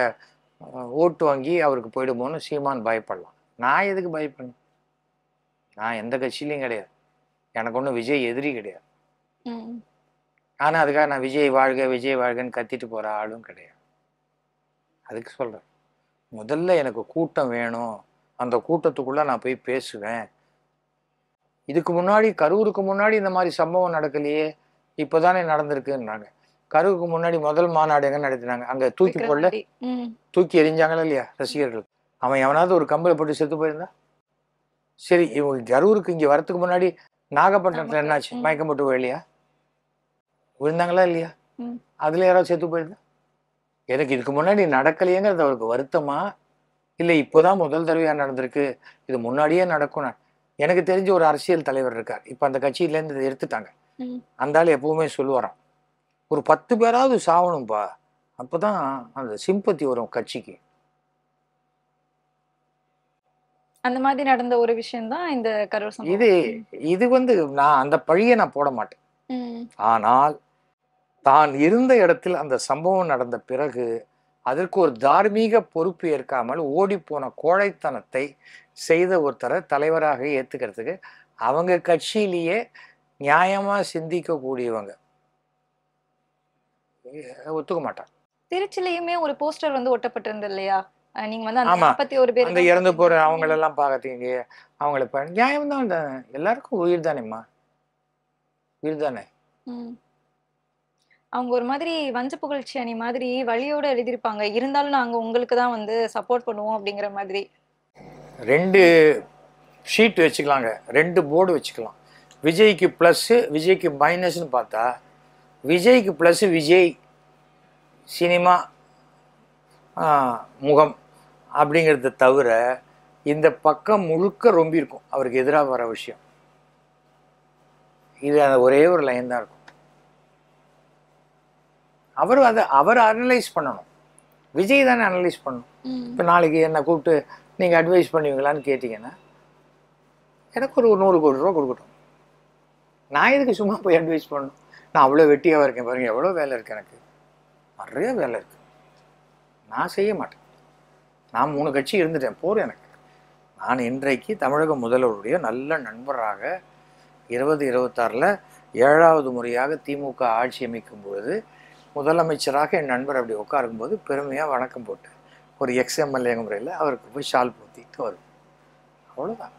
ஓட்டு வாங்கி அவருக்கு போயிடுமோன்னு சீமான் பயப்படலாம். நான் எதுக்கு பயப்படணும்? நான் எந்த கட்சியிலையும் கிடையாது, எனக்கு ஒன்றும் விஜய் எதிரி கிடையாது. ஆனால் அதுக்காக நான் விஜய் வாழ்க விஜய் வாழ்கன்னு கத்திட்டு போகிற ஆளும் கிடையாது. அதுக்கு சொல்கிறேன், முதல்ல எனக்கு கூட்டம் வேணும், அந்த கூட்டத்துக்குள்ளே நான் போய் பேசுவேன். இதுக்கு முன்னாடி கரூருக்கு முன்னாடி இந்த மாதிரி சம்பவம் நடக்கலையே, இப்போ தானே நடந்திருக்குன்றாங்க. கரூருக்கு முன்னாடி முதல் மாநாடு எங்கே நடத்தினாங்க? அங்கே தூக்கி போடல, தூக்கி எறிஞ்சாங்களா இல்லையா ரசிகர்கள்? அவன் எவனாவது ஒரு கம்பில் போட்டு செத்து போயிருந்தா சரி. இவங்க கரூருக்கு இங்கே வரத்துக்கு முன்னாடி நாகப்பட்டினத்தில் என்னாச்சு? மயக்கம் போட்டு விழலையா? விழுந்தாங்களா இல்லையா? அதில் யாராவது செத்து போயிருந்தா? எனக்கு இதுக்கு முன்னாடி நடக்கலையேங்கிறது அவருக்கு வருத்தமா, இல்லை இப்போதான் முதல் தடவையாக நடந்திருக்கு, இது முன்னாடியே நடக்கும்? எனக்கு தெரிஞ்ச ஒரு அரசியல் தலைவர் இருக்கார், இப்போ அந்த கட்சியிலேருந்து இதை எடுத்துட்டாங்க. அந்த ஆள் எப்பவுமே சொல்லுவாராம், ஒரு 10 பேராவது சாவணும்பா, அப்போதான் அந்த சிம்பத்தி வரும் கட்சிக்கு. அந்த மாதிரி நடந்த ஒரு விஷயம் தான் இந்த கரூர் சம்பவம். இது நான் அந்த பழியை நான் போட மாட்டேன். ஆனால் தான் இருந்த இடத்தில் அந்த சம்பவம் நடந்த பிறகு அதற்கு ஒரு தார்மீக பொறுப்பு ஏற்காமல் ஓடிப்போன கோழைத்தனத்தை செய்த ஒருத்தரை தலைவராக ஏற்றுக்கிறதுக்கு அவங்க கட்சியிலேயே நியாயமாக சிந்திக்கக்கூடியவங்க ஒத்துக்க மாட்டாங்க. திருச்சிலையுமே ஒரு போஸ்டர் வந்து ஒட்டப்பட்டிருந்தது இல்லையா? நீங்க வந்து அந்த ஆமா. 41 பேர் அந்த இறந்து போற அவங்களெல்லாம் பார்க்கறீங்க, அவங்கள நியாயம் தான். எல்லாருக்கும் உயிர் தானேம்மா, உயிர் தானே. அவங்க ஒரு மாதிரி வஞ்ச புகழ்ச்சி அணி மாதிரி வழியோட எழுதியிருப்பாங்க. இருந்தாலும் நாங்க உங்களுக்கு தான் வந்து சப்போர்ட் பண்ணுவோம் அப்படிங்கிற மாதிரி. 2 ஷீட் வச்சுக்கலாங்க, 2 போர்டு வச்சுக்கலாம். விஜய்க்கு ப்ளஸ்ஸு, விஜய்க்கு மைனஸ்ன்னு பார்த்தா, விஜய்க்கு ப்ளஸ்ஸு விஜய் சினிமா முகம் அப்படிங்கிறத தவிர இந்த பக்கம் முழுக்க ரொம்ப இருக்கும் அவருக்கு எதிராக வர விஷயம். இது அந்த ஒரே ஒரு லைன் தான் இருக்கும். அவர் அனலைஸ் பண்ணணும். விஜய் தானே அனலைஸ் பண்ணணும். இப்போ நாளைக்கு என்னை கூப்பிட்டு நீங்கள் அட்வைஸ் பண்ணுவீங்களான்னு கேட்டிங்கன்னா எனக்கு ஒரு 100 கோடி ரூபா கொடுக்கட்டும். நான் எதுக்கு சும்மா போய் அட்வைஸ் பண்ணணும்? நான் அவ்வளோ வெட்டியாக இருக்கேன் பாருங்கள், எவ்வளோ வேலை இருக்குது, எனக்கு நிறைய வேலை இருக்குது, நான் செய்ய மாட்டேன். நான் 3 கட்சி இருந்துட்டேன், போகிறேன் எனக்கு. நான் இன்றைக்கு தமிழக முதல்வருடைய நல்ல நண்பராக 2026 7வது முறையாக திமுக ஆட்சி அமைக்கும் பொழுது முதலமைச்சராக என் நண்பர் அப்படி உட்காருக்கும்போது பெருமையாக வணக்கம் போட்டு ஒரு எக்ஸ்எம்எல்ஏங்க முறையில் அவருக்கு போய் ஷால் போத்திட்டு வரும். அவ்வளோதான்.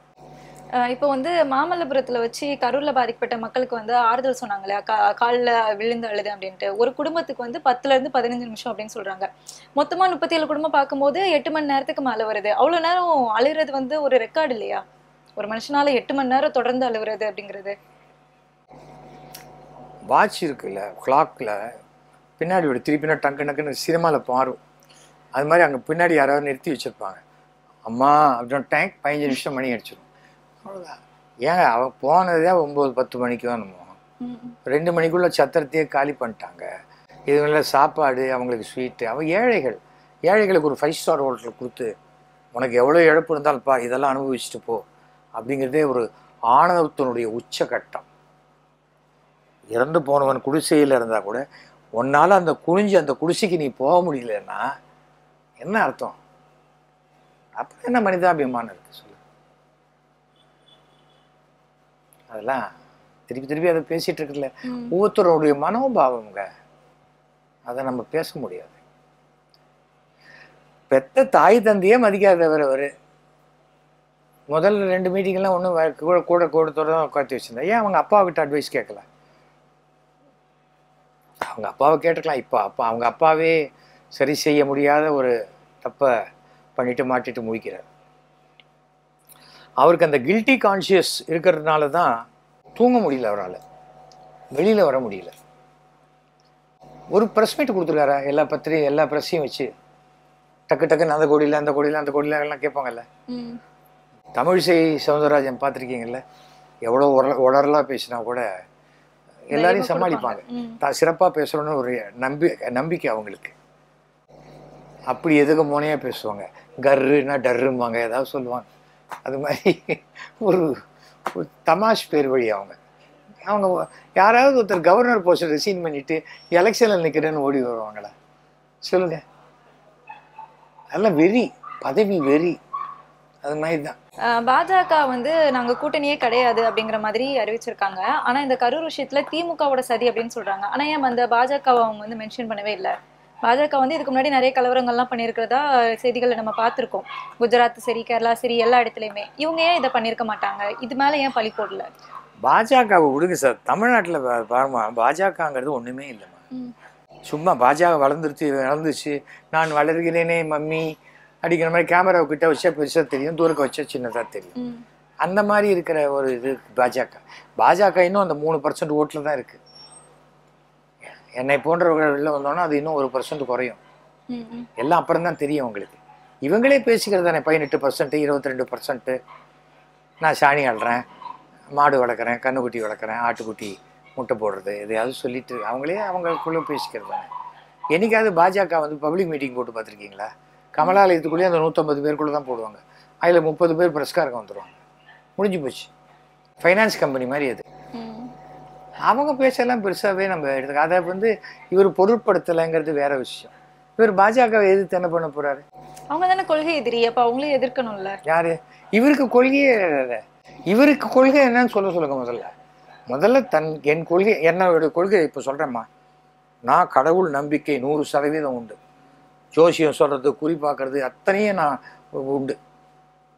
இப்போ வந்து மாமல்லபுரத்துல வச்சு கரூர்ல பாதிக்கப்பட்ட மக்களுக்கு வந்து ஆறுதல் சொன்னாங்க இல்லையா? காலில் விழுந்து அழுது அப்படின்ட்டு. ஒரு குடும்பத்துக்கு வந்து 10ல இருந்து 15 நிமிஷம் அப்படின்னு சொல்றாங்க. மொத்தமா 37 குடும்பம் பார்க்கும்போது 8 மணி நேரத்துக்கு மேல வருது. அவ்வளவு நேரம் அழுகிறது வந்து ஒரு ரெக்கார்டு இல்லையா? ஒரு மனுஷனால 8 மணி நேரம் தொடர்ந்து அழுகுறது அப்படிங்கிறது. வாட்ச் இருக்குல்ல, கிளாக்ல பின்னாடி ஒரு திருப்பினா டங்கு டக்குன்னு சினிமாவில் பாரும். அது மாதிரி அங்கே பின்னாடி யாராவது நிறுத்தி வச்சுருப்பாங்க. அம்மா அப்படின்னு டேங்க் 15 நிமிஷம் மணி அடிச்சிடும். அவ்வளோதான். ஏங்க அவன் போனதே 9-10 மணிக்கு தான். நம்ம 2 மணிக்குள்ளே சத்திரத்தையே காலி பண்ணிட்டாங்க. இதுல சாப்பாடு, அவங்களுக்கு ஸ்வீட்டு. அவன் ஏழைகளுக்கு ஒரு 5 ஸ்டார் ஹோட்டல் கொடுத்து உனக்கு எவ்வளோ இழப்பு இருந்தாலும் பா, இதெல்லாம் அனுபவிச்சுட்டு போ அப்படிங்கிறதே ஒரு ஆணவத்தினுடைய உச்சகட்டம். இறந்து போனவன் குடிசையில் இருந்தால் கூட உன்னால் அந்த குடிசைக்கு நீ போக முடியலன்னா என்ன அர்த்தம்? அப்புறம் என்ன மனிதாபிமானம் இருக்கு சொல்லு? அதெல்லாம் திருப்பி அதை பேசிட்டு இருக்குல்ல. ஒவ்வொருத்தருடைய மனோபாவங்க, அதை நம்ம பேச முடியாது. பெத்த தாய் தந்தையே மதிக்காதவர் அவர். முதல்ல 2 மீட்டிங்லாம் ஒன்றும் கூடத்தோட உட்காந்து வச்சிருந்தா ஏன் அவங்க அப்பா கிட்ட அட்வைஸ் கேட்கல? அவங்க அப்பாவை கேட்டுக்கலாம். இப்போ அவங்க அப்பாவே சரி செய்ய முடியாத ஒரு தப்பை பண்ணிட்டு மாட்டிட்டு முடிக்கிறார். அவருக்கு அந்த கில்ட்டி கான்ஷியஸ் இருக்கிறதுனால தான் தூங்க முடியல, அவரால் வெளியில் வர முடியல. ஒரு ப்ரெஸ் மீட் கொடுத்துருக்காரா? எல்லா ப்ரெஸ்ஸையும் வச்சு டக்குன்னு அந்த கோடியில் எல்லாம் கேட்பாங்கல்ல. தமிழிசை சவுந்தரராஜன் பார்த்துருக்கீங்கல்ல, எவ்வளோ உடறலாக பேசினா கூட எல்லாரையும் சமாளிப்பாங்க. தான் சிறப்பாக பேசுகிறோன்னு ஒரு நம்பிக்கை அவங்களுக்கு. அப்படி எதுக்கு மோனையாக பேசுவாங்க. கர்ருன்னா டர்ரும்பாங்க, ஏதாவது சொல்லுவாங்க. அது மாதிரி ஒரு தமாஷ் பேர் வழி அவங்க யாராவது ஒருத்தர் கவர்னர் போஸ்டர் ரிசைன் பண்ணிட்டு எலெக்ஷனில் நிற்கிறேன்னு ஓடி வருவாங்களா சொல்லுங்க? அதெல்லாம் வெறி, பதவி வெறி. அது மாதிரி தான். பாஜக வந்து நாங்க கூட்டணியே கிடையாது அப்படிங்கிற மாதிரி அறிவிச்சிருக்காங்க. ஆனா இந்த கரூர் விஷயத்துல திமுகவோட சதி அப்படின்னு சொல்றாங்க. ஆனா ஏன் அந்த பாஜகவை அவங்க வந்து மென்ஷன் பண்ணவே இல்லை? பாஜக வந்து இதுக்கு முன்னாடி நிறைய கலவரங்கள்லாம் பண்ணியிருக்கிறதா செய்திகளை நம்ம பார்த்துருக்கோம். குஜராத் சரி, கேரளா சரி, எல்லா இடத்துலையுமே. இவங்க ஏன் இதை பண்ணியிருக்க மாட்டாங்க? இது மேலே ஏன் பழி போடல? பாஜகவை விடுங்க சார். தமிழ்நாட்டில் பாருமா, பாஜகங்கிறது ஒன்றுமே இல்லைம்மா. சும்மா பாஜக வளர்ந்துச்சு, நான் வளர்கிறேனே மம்மி அடிக்கிற மாதிரி கேமராவை கிட்ட வச்சா பெருசாக தெரியும், தூரக்க வச்சா சின்னதாக தெரியும். அந்த மாதிரி இருக்கிற ஒரு இது பாஜக இன்னும் அந்த 3% ஓட்டில் தான் இருக்குது. என்னை போன்றவர்கள் வெளில வந்தோன்னா அது இன்னும் 1% குறையும். எல்லாம் அப்புறம் தான் தெரியும் உங்களுக்கு. இவங்களே பேசிக்கிறது தானே 18%, 22%. நான் சாணி ஆடுறேன், மாடு வளர்க்குறேன், கண்ணுக்குட்டி வளர்க்குறேன், ஆட்டுக்குட்டி முட்டை போடுறது, எதையாவது சொல்லிட்டு அவங்களுக்குள்ளே பேசிக்கிறது தானே. என்னைக்காவது பாஜக வந்து பப்ளிக் மீட்டிங் போட்டு பார்த்துருக்கீங்களா? கமலாலயத்துக்குள்ளேயே அந்த 150 பேருக்குள்ளே தான் போடுவாங்க. அதில் 30 பேர் பிரஸ்காரங்க வந்துடுவாங்க. முடிஞ்சு போச்சு. ஃபைனான்ஸ் கம்பெனி மாதிரி அது. அவங்க பேச்செல்லாம் பெருசாகவே நம்ம எடுத்துக்க அதை வந்து இவர் பொருட்படுத்தலைங்கிறது வேற விஷயம். இவர் பாஜகவை எதிர்த்து என்ன பண்ண போறாரு? அவங்க தானே கொள்கை எதிரி, அப்ப அவங்களே எதிர்க்கணும்ல. யாரு? இவருக்கு கொள்கையே இல்லை. இவருக்கு கொள்கை என்னன்னு சொல்லுங்க. முதல்ல என் கொள்கை, என்னோட கொள்கை இப்போ சொல்றேம்மா. நான் கடவுள் நம்பிக்கை 100% உண்டு. ஜோசியம் சொல்றது, குறி பார்க்கறது அத்தனையும் நான் உண்டு.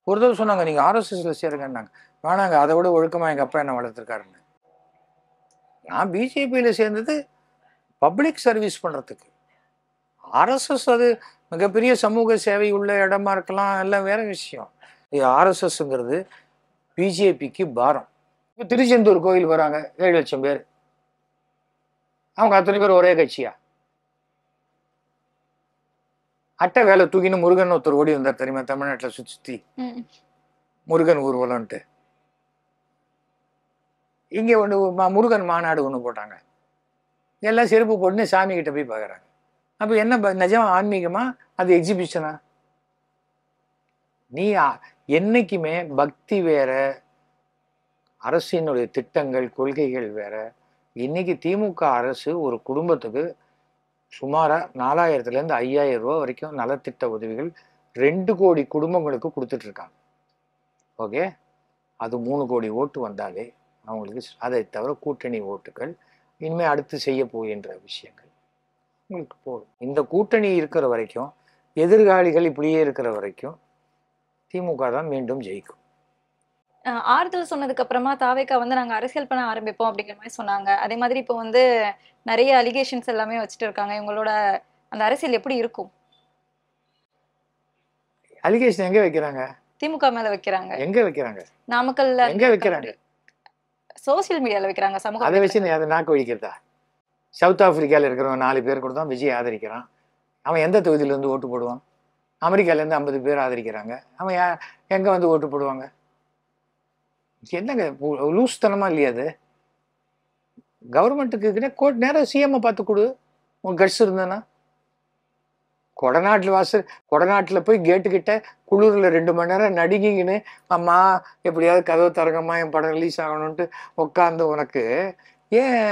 ஒரு தடவை சொன்னாங்க நீங்க ஆர்எஸ்எஸ்ல சேருங்கன்னாங்க. வேணாங்க, அதை விட ஒழுக்கமா எங்க அப்பா என்ன வளர்த்துருக்காருன்னு. நான் பிஜேபியில சேர்ந்தது பப்ளிக் சர்வீஸ் பண்றதுக்கு. ஆர்எஸ்எஸ் அது மிகப்பெரிய சமூக சேவை உள்ள இடமா இருக்கலாம், எல்லாம் வேற விஷயம். ஆர்எஸ்எஸ்ங்கிறது பிஜேபிக்கு பாரம். இப்போ திருச்செந்தூர் கோயில் வராங்க 7 லட்சம் பேர், அவங்க அத்தனை பேர் ஒரே கட்சியா? அட்டை வேலை தூக்கின்னு முருகன் ஒருத்தர் ஓடி வந்தார் தெரியுமா, தமிழ்நாட்டில் சுத்தி முருகன் ஊர்வலம்ட்டு. இங்கே ஒன்று முருகன் மாநாடு ஒன்று போட்டாங்க, எல்லாம் செருப்பு போட்டுன்னு சாமி கிட்ட போய் பார்க்குறாங்க. அப்போ என்ன நிஜம் ஆன்மீகமா அது எக்ஸிபிஷனா? நீ என்னைக்குமே பக்தி வேற, அரசினுடைய திட்டங்கள் கொள்கைகள் வேற. இன்னைக்கு திமுக அரசு ஒரு குடும்பத்துக்கு சுமாராக 4000லேருந்து 5000 ரூபா வரைக்கும் நலத்திட்ட உதவிகள் 2 கோடி குடும்பங்களுக்கு கொடுத்துட்டு இருக்காங்க. ஓகே, அது 3 கோடி ஓட்டு வந்தாலே அவங்களுக்கு, அதை தவிர கூட்டணி ஓட்டுகள் இனிமேல் அடுத்து செய்ய போகின்ற விஷயங்கள் உங்களுக்கு போதும். இந்த கூட்டணி இருக்கிற வரைக்கும், எதிர்காலிகள் இப்படியே இருக்கிற வரைக்கும் திமுக தான் மீண்டும் ஜெயிக்கும். ஆறுதல் சொன்னதுக்கு அப்புறமா தாவேக்கா வந்து நாங்க அரசியல் பண்ண ஆரம்பிப்போம் அப்படிங்கிற மாதிரி சொன்னாங்க. அதே மாதிரி இப்போ வந்து நிறைய அலிகேஷன்ஸ் எல்லாமே வச்சுட்டு இருக்காங்க. இவங்களோட அந்த அரசியல் எப்படி இருக்கும்? அலிகேஷன் எங்க வைக்கிறாங்க? திமுக மேல வைக்கிறாங்க. எங்க வைக்கிறாங்க? நாமக்கல்ல எங்க வைக்கிறாங்க? சோசியல் மீடியால வைக்கிறாங்க. சமூக அதை வச்சு அதை நாக்கு வலிக்கிறதா? சவுத் ஆப்பிரிக்காவில் இருக்கிறவன் 4 பேர் கூட தான் விஜய் ஆதரிக்கிறான். அவன் எந்த தொகுதியிலேருந்து ஓட்டு போடுவான்? அமெரிக்காலேருந்து 50 பேர் ஆதரிக்கிறாங்க. அவன் எங்கே வந்து ஓட்டு போடுவாங்க? என்னங்க லூஸ்தனமா இல்லையா அது? கவர்மெண்ட்டுக்கு கோர்ட் நேரம் சிஎம்ஐ பார்த்து கொடு, உன் கட்ஸ் இருந்தேன்னா. கொடநாட்டில் போய் கேட்டுக்கிட்ட குளிரில் 2 மணி நேரம் நடுங்கிங்கன்னு, அம்மா எப்படியாவது கதவு தரங்கம்மா என் படம் ரிலீஸ் ஆகணும்ன்ட்டு உட்காந்து உனக்கு ஏன்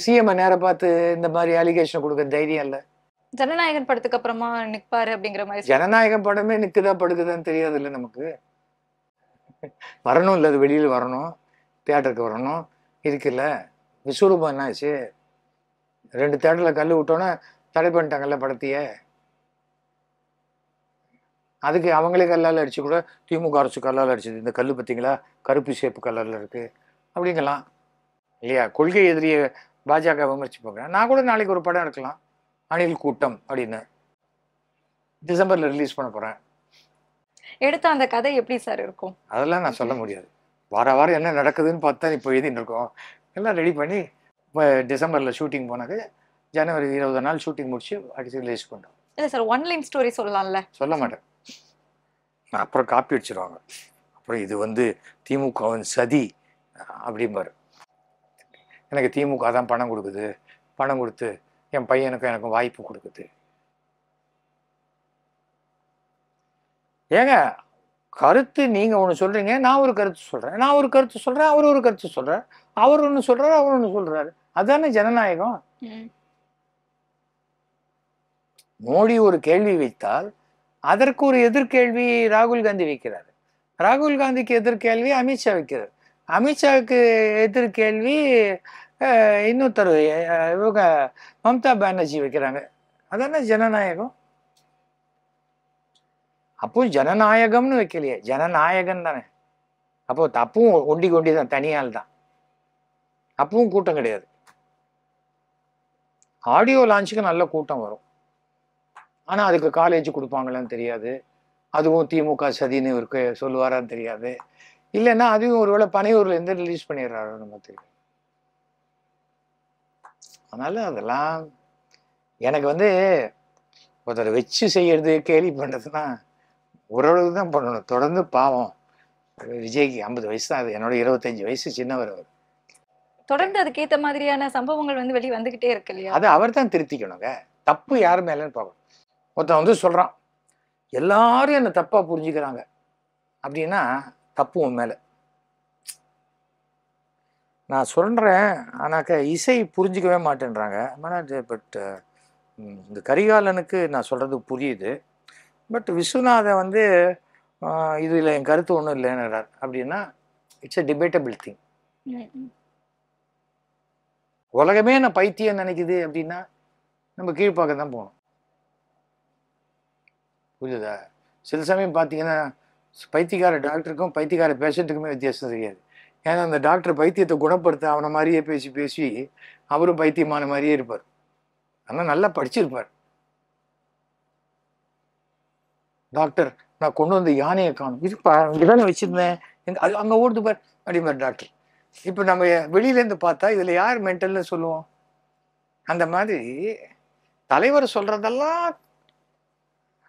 சிஎம்ஐ நேரம் பார்த்து இந்த மாதிரி அலிகேஷன் கொடுக்க தைரியம் இல்லை? ஜனநாயகன் படத்துக்கு அப்புறமா நிற்பாரு அப்படிங்கிற மாதிரி. ஜனநாயகம் படமே நிற்குதா படுக்குதான்னு தெரியாது இல்லை நமக்கு. வரணும் இல்லை, அது வெளியில் வரணும், தியேட்டருக்கு வரணும் இருக்குல்ல. விஸ்வரூபம் என்னாச்சு? 2 தியேட்டரில் கல் விட்டோன்னே தடை பண்ணிட்டாங்கல்ல படத்தையே. அதுக்கு அவங்களே கல்லால் அடிச்சு கூட திமுக அரசு கல்லால் அடிச்சது. இந்த கல் பார்த்தீங்களா, கருப்பு சேப்பு கலரில் இருக்குது அப்படிங்கலாம் இல்லையா? கொள்கை எதிரிய பாஜக விமர்சி பார்க்குறேன். நான் கூட நாளைக்கு ஒரு படம் எடுக்கலாம், அணில் கூட்டம் அப்படின்னு, டிசம்பரில் ரிலீஸ் பண்ண போகிறேன். எடுத்த அந்த கதை எப்படி சார் இருக்கும்? அதெல்லாம் நான் சொல்ல முடியாது. வாரம் என்ன நடக்குதுன்னு பார்த்தா இப்போ எழுதின்னு இருக்கோம். எல்லாம் ரெடி பண்ணி இப்போ டிசம்பரில் ஷூட்டிங் போனாக்க ஜனவரி 20 நாள் ஷூட்டிங் முடிச்சு அடிச்சு ரிலீஸ் பண்ணுறோம். இல்லை சார், 1 லைன் ஸ்டோரி சொல்லலாம்ல? சொல்ல மாட்டேன், அப்புறம் காப்பி அடிச்சிருவாங்க. அப்புறம் இது வந்து திமுகவின் சதி அப்படிம்பாரு. எனக்கு திமுக தான் பணம் கொடுக்குது, பணம் கொடுத்து என் பையனுக்கும் எனக்கும் வாய்ப்பு கொடுக்குது. ஏங்க கருத்து நீங்கள் ஒன்று சொல்கிறீங்க, நான் ஒரு கருத்து சொல்கிறேன், நான் ஒரு கருத்து சொல்கிறேன், அவர் ஒரு கருத்து சொல்கிறார், அவர் ஒன்று சொல்கிறார், அவர் ஒன்று சொல்கிறாரு. அதுதானே ஜனநாயகம். மோடி ஒரு கேள்வி வைத்தால் அதற்கு ஒரு எதிர்கேள்வி ராகுல் காந்தி வைக்கிறார், ராகுல் காந்திக்கு எதிர்கேள்வி அமித்ஷா வைக்கிறார், அமித்ஷாவுக்கு எதிர்கேள்வி இன்னொருத்தர் இவங்க மம்தா பானர்ஜி வைக்கிறாங்க. அதானே ஜனநாயகம். அப்போ ஜனநாயகம்னு வைக்கலையே, ஜனநாயகம் தானே. அப்போ அப்பவும் ஒண்டி தான், தனியால் தான். அப்பவும் கூட்டம் கிடையாது. ஆடியோ லான்ச்சுக்கு நல்ல கூட்டம் வரும், ஆனால் அதுக்கு காலேஜ் கொடுப்பாங்களான்னு தெரியாது. அதுவும் திமுக சதின்னு இருக்கு சொல்லுவாரான்னு தெரியாது. இல்லைன்னா அதுவும் ஒருவேளை பனையூர்லேருந்து ரிலீஸ் பண்ணிடுறாரு நம்ம தெரியும். அதனால அதெல்லாம் எனக்கு வந்து ஒருத்தரை வச்சு செய்யறது கேலி பண்ணுறதுன்னா ஓரளவு தான் பண்ணணும். தொடர்ந்து பாவம் விஜய்க்கு 50 வயசு தான், அது என்னோட 25 வயசு சின்னவர் அவர். தொடர்ந்து அதுக்கேற்ற மாதிரியான சம்பவங்கள் வந்து வெளியே வந்துகிட்டே இருக்கு இல்லையா? அதை அவர் தான் திருத்திக்கணுங்க. தப்பு யார் மேலேன்னு பார்க்கணும். ஒருத்தன் வந்து சொல்கிறான் எல்லாரும் என்னை தப்பாக புரிஞ்சுக்கிறாங்க அப்படின்னா தப்பு உன் மேலே. நான் சொல்கிறேன், ஆனாக்கா இசை புரிஞ்சிக்கவே மாட்டேன்றாங்க. பட் இந்த கரிகாலனுக்கு நான் சொல்கிறது புரியுது. பட் விஸ்வநாதன் வந்து இதில் என் கருத்து ஒன்றும் இல்லைன்னுறார் அப்படின்னா இட்ஸ் எ டிபேட்டபிள் திங். உலகமே நான் பைத்தியம் நினைக்குது அப்படின்னா நம்ம கீழ்ப்பாக்க தான் போகணும். புரியுதா? சில சமயம் பார்த்தீங்கன்னா பைத்தியக்கார டாக்டருக்கும் பைத்தியக்கார பேஷண்ட்டுக்குமே வித்தியாசம் தெரியாது. ஏன்னா அந்த டாக்டர் பைத்தியத்தை குணப்படுத்த அவனை மாதிரியே பேசி பேசி அவரும் பைத்தியமான மாதிரியே இருப்பார். ஆனால் நல்லா படிச்சிருப்பார். டாக்டர், நான் கொண்டு வந்த யானையை காணும், இதுப்பா இங்கதானே வச்சிருந்தேன், அங்கே ஓடுது பார் அப்படிம்பார் டாக்டர். இப்போ நம்ம வெளியிலேருந்து பார்த்தா இதில் யார் மென்டல்னு சொல்லுவோம்? அந்த மாதிரி தலைவர் சொல்றதெல்லாம்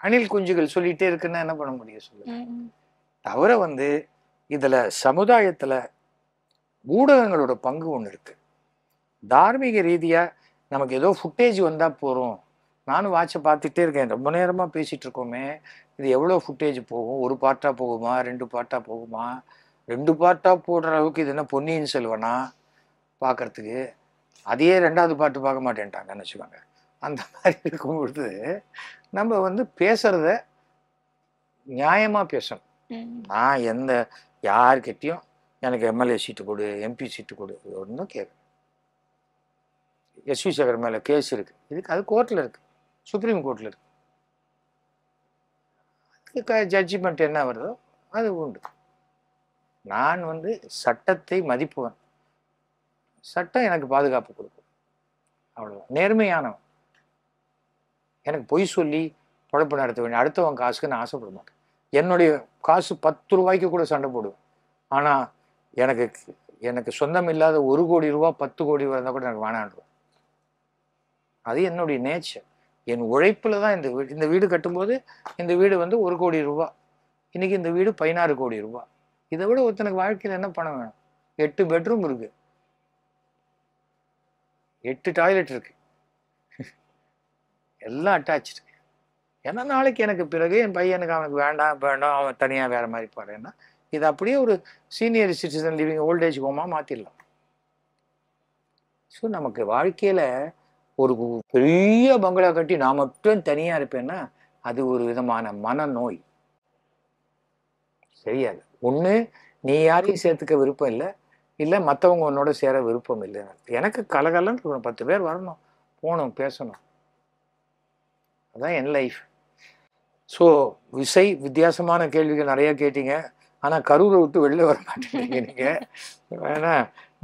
அணில் குஞ்சுகள் சொல்லிட்டே இருக்குன்னா என்ன பண்ண முடியும் சொல்லுங்க? தவிர வந்து இதுல சமுதாயத்துல ஊடகங்களோட பங்கு ஒன்று இருக்கு. தார்மீக ரீதியா நமக்கு ஏதோ ஃபுட்டேஜ் வந்தா போறோம். நானும் வாட்சை பார்த்துட்டே இருக்கேன், ரொம்ப நேரமா பேசிட்டு இருக்கோமே, இது எவ்வளோ ஃபுட்டேஜ் போகும், ஒரு பாட்டா போகுமா, 2 பாட்டா போகுமா, 2 பாட்டா போடுற அளவுக்கு இது என்ன பொன்னியின் செல்வனா பார்க்கறதுக்கு? அதையே 2வது பாட்டு பார்க்க மாட்டேன்ட்டாங்கன்னு வச்சுக்கோங்க. அந்த மாதிரி இருக்கும் பொழுது நம்ம வந்து பேசுறத நியாயமா பேசணும். நான் எந்த யாருக்கிட்டையும் எனக்கு எம்எல்ஏ சீட்டு கொடு, எம்பி சீட்டு கொடு ஒன்றும் கேட்க. எஸ்வி சேகர் மேலே கேஸ் இருக்கு, இதுக்கு அது கோர்ட்டில் இருக்கு, சுப்ரீம் கோர்ட்டில் இருக்கு. அதுக்கு ஜட்ஜ்மெண்ட் என்ன வருதோ அது உண்டு. நான் வந்து சட்டத்தை மதிப்புவேன், சட்டம் எனக்கு பாதுகாப்பு கொடுக்கும், அவ்வளோதான். நேர்மையானவன். எனக்கு பொய் சொல்லி பொழப்பு நடத்த வேண்டிய அடுத்தவன் காசுக்கு நான் ஆசைப்பட மாட்டேன். என்னுடைய காசு 10 ரூபாய்க்கு கூட சண்டை போடுவேன். ஆனால் எனக்கு சொந்தம் இல்லாத 1 கோடி ரூபா 10 கோடி ரூபா இருந்தால் கூட எனக்கு வேணாண்டுருவேன். அது என்னுடைய நேச்சர். என் உழைப்பில் தான் இந்த வீடு கட்டும்போது இந்த வீடு வந்து 1 கோடி ரூபா, இன்னைக்கு இந்த வீடு 16 கோடி ரூபா. இதை விட ஒருத்தனுக்கு வாழ்க்கையில் என்ன பண்ண வேணும்? 8 பெட்ரூம் இருக்கு, 8 டாய்லெட் இருக்கு, எல்லாம் அட்டாச்சு. ஏன்னா நாளைக்கு எனக்கு பிறகு என் பையனுக்கு அவனுக்கு வேண்டாம் அவன் தனியாக வேற மாதிரி பாடுறேன்னா இது அப்படியே ஒரு சீனியர் சிட்டிசன் லிவிங் ஓல்டேஜ் ஹோமா மாற்றிடலாம். ஸோ நமக்கு வாழ்க்கையில் ஒரு பெரிய பங்களா கட்டி நான் மட்டும் தனியாக இருப்பேன்னா அது ஒரு விதமான மனநோய். சரியாது. ஒன்று நீ யாரையும் சேர்த்துக்க விருப்பம் இல்லை, இல்லை மற்றவங்க உன்னோட சேர விருப்பம் இல்லை. எனக்கு கலகலன்னு இருக்கணும், 10 பேர் வரணும், போகணும், பேசணும், அதான் என் லைஃப். ஸோ வித்தியாசமான கேள்விகள் நிறைய கேட்டீங்க. ஆனால் கரூரை விட்டு வெளில வர மாட்டேங்க நீங்கள். ஏன்னா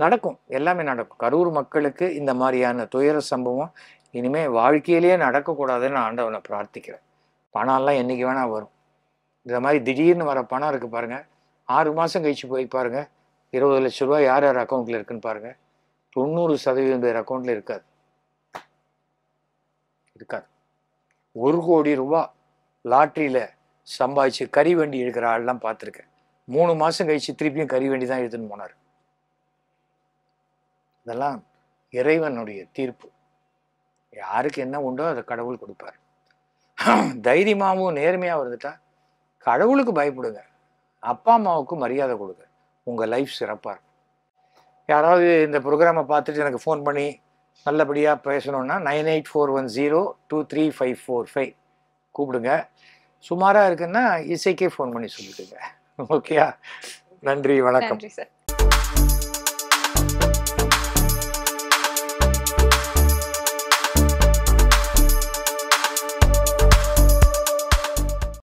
நடக்கும், எல்லாமே நடக்கும். கரூர் மக்களுக்கு இந்த மாதிரியான துயர சம்பவம் இனிமேல் வாழ்க்கையிலேயே நடக்கக்கூடாதுன்னு நான் ஆண்டவனை பிரார்த்திக்கிறேன். பணம்லாம் என்றைக்கு வேணால் வரும். இந்த மாதிரி திடீர்னு வர பணம் இருக்குது பாருங்கள், 6 மாதம் கழிச்சு போய் பாருங்கள், 20 லட்ச ரூபா யார் யார் அக்கௌண்ட்டில் இருக்குன்னு பாருங்கள். 90% பேர் அக்கௌண்ட்டில் இருக்காது. 1 கோடி ரூபா லாட்ரியில் சம்பாதிச்சு கறி வண்டி எடுக்கிற ஆள்லாம் பார்த்துருக்கேன். 3 மாதம் கழிச்சு திருப்பியும் கறி வண்டி தான் எடுத்துன்னு போனார். இதெல்லாம் இறைவனுடைய தீர்ப்பு. யாருக்கு என்ன உண்டோ அதை கடவுள் கொடுப்பார். தைரியமாகவும் நேர்மையாக வந்துட்டா கடவுளுக்கு பயப்படுங்க, அப்பா அம்மாவுக்கு மரியாதை கொடுங்க, உங்கள் லைஃப் சிறப்பாக இருக்கும். யாராவது இந்த ப்ரோக்ராமை பார்த்துட்டு எனக்கு ஃபோன் பண்ணி நல்லபடியாக பேசணுன்னா 9841023545 கூப்பிடுங்க. சுமாராக இருக்குன்னா இசைக்கே ஃபோன் பண்ணி சொல்லிடுங்க. ஓகேயா? நன்றி, வணக்கம். நன்றி சார்.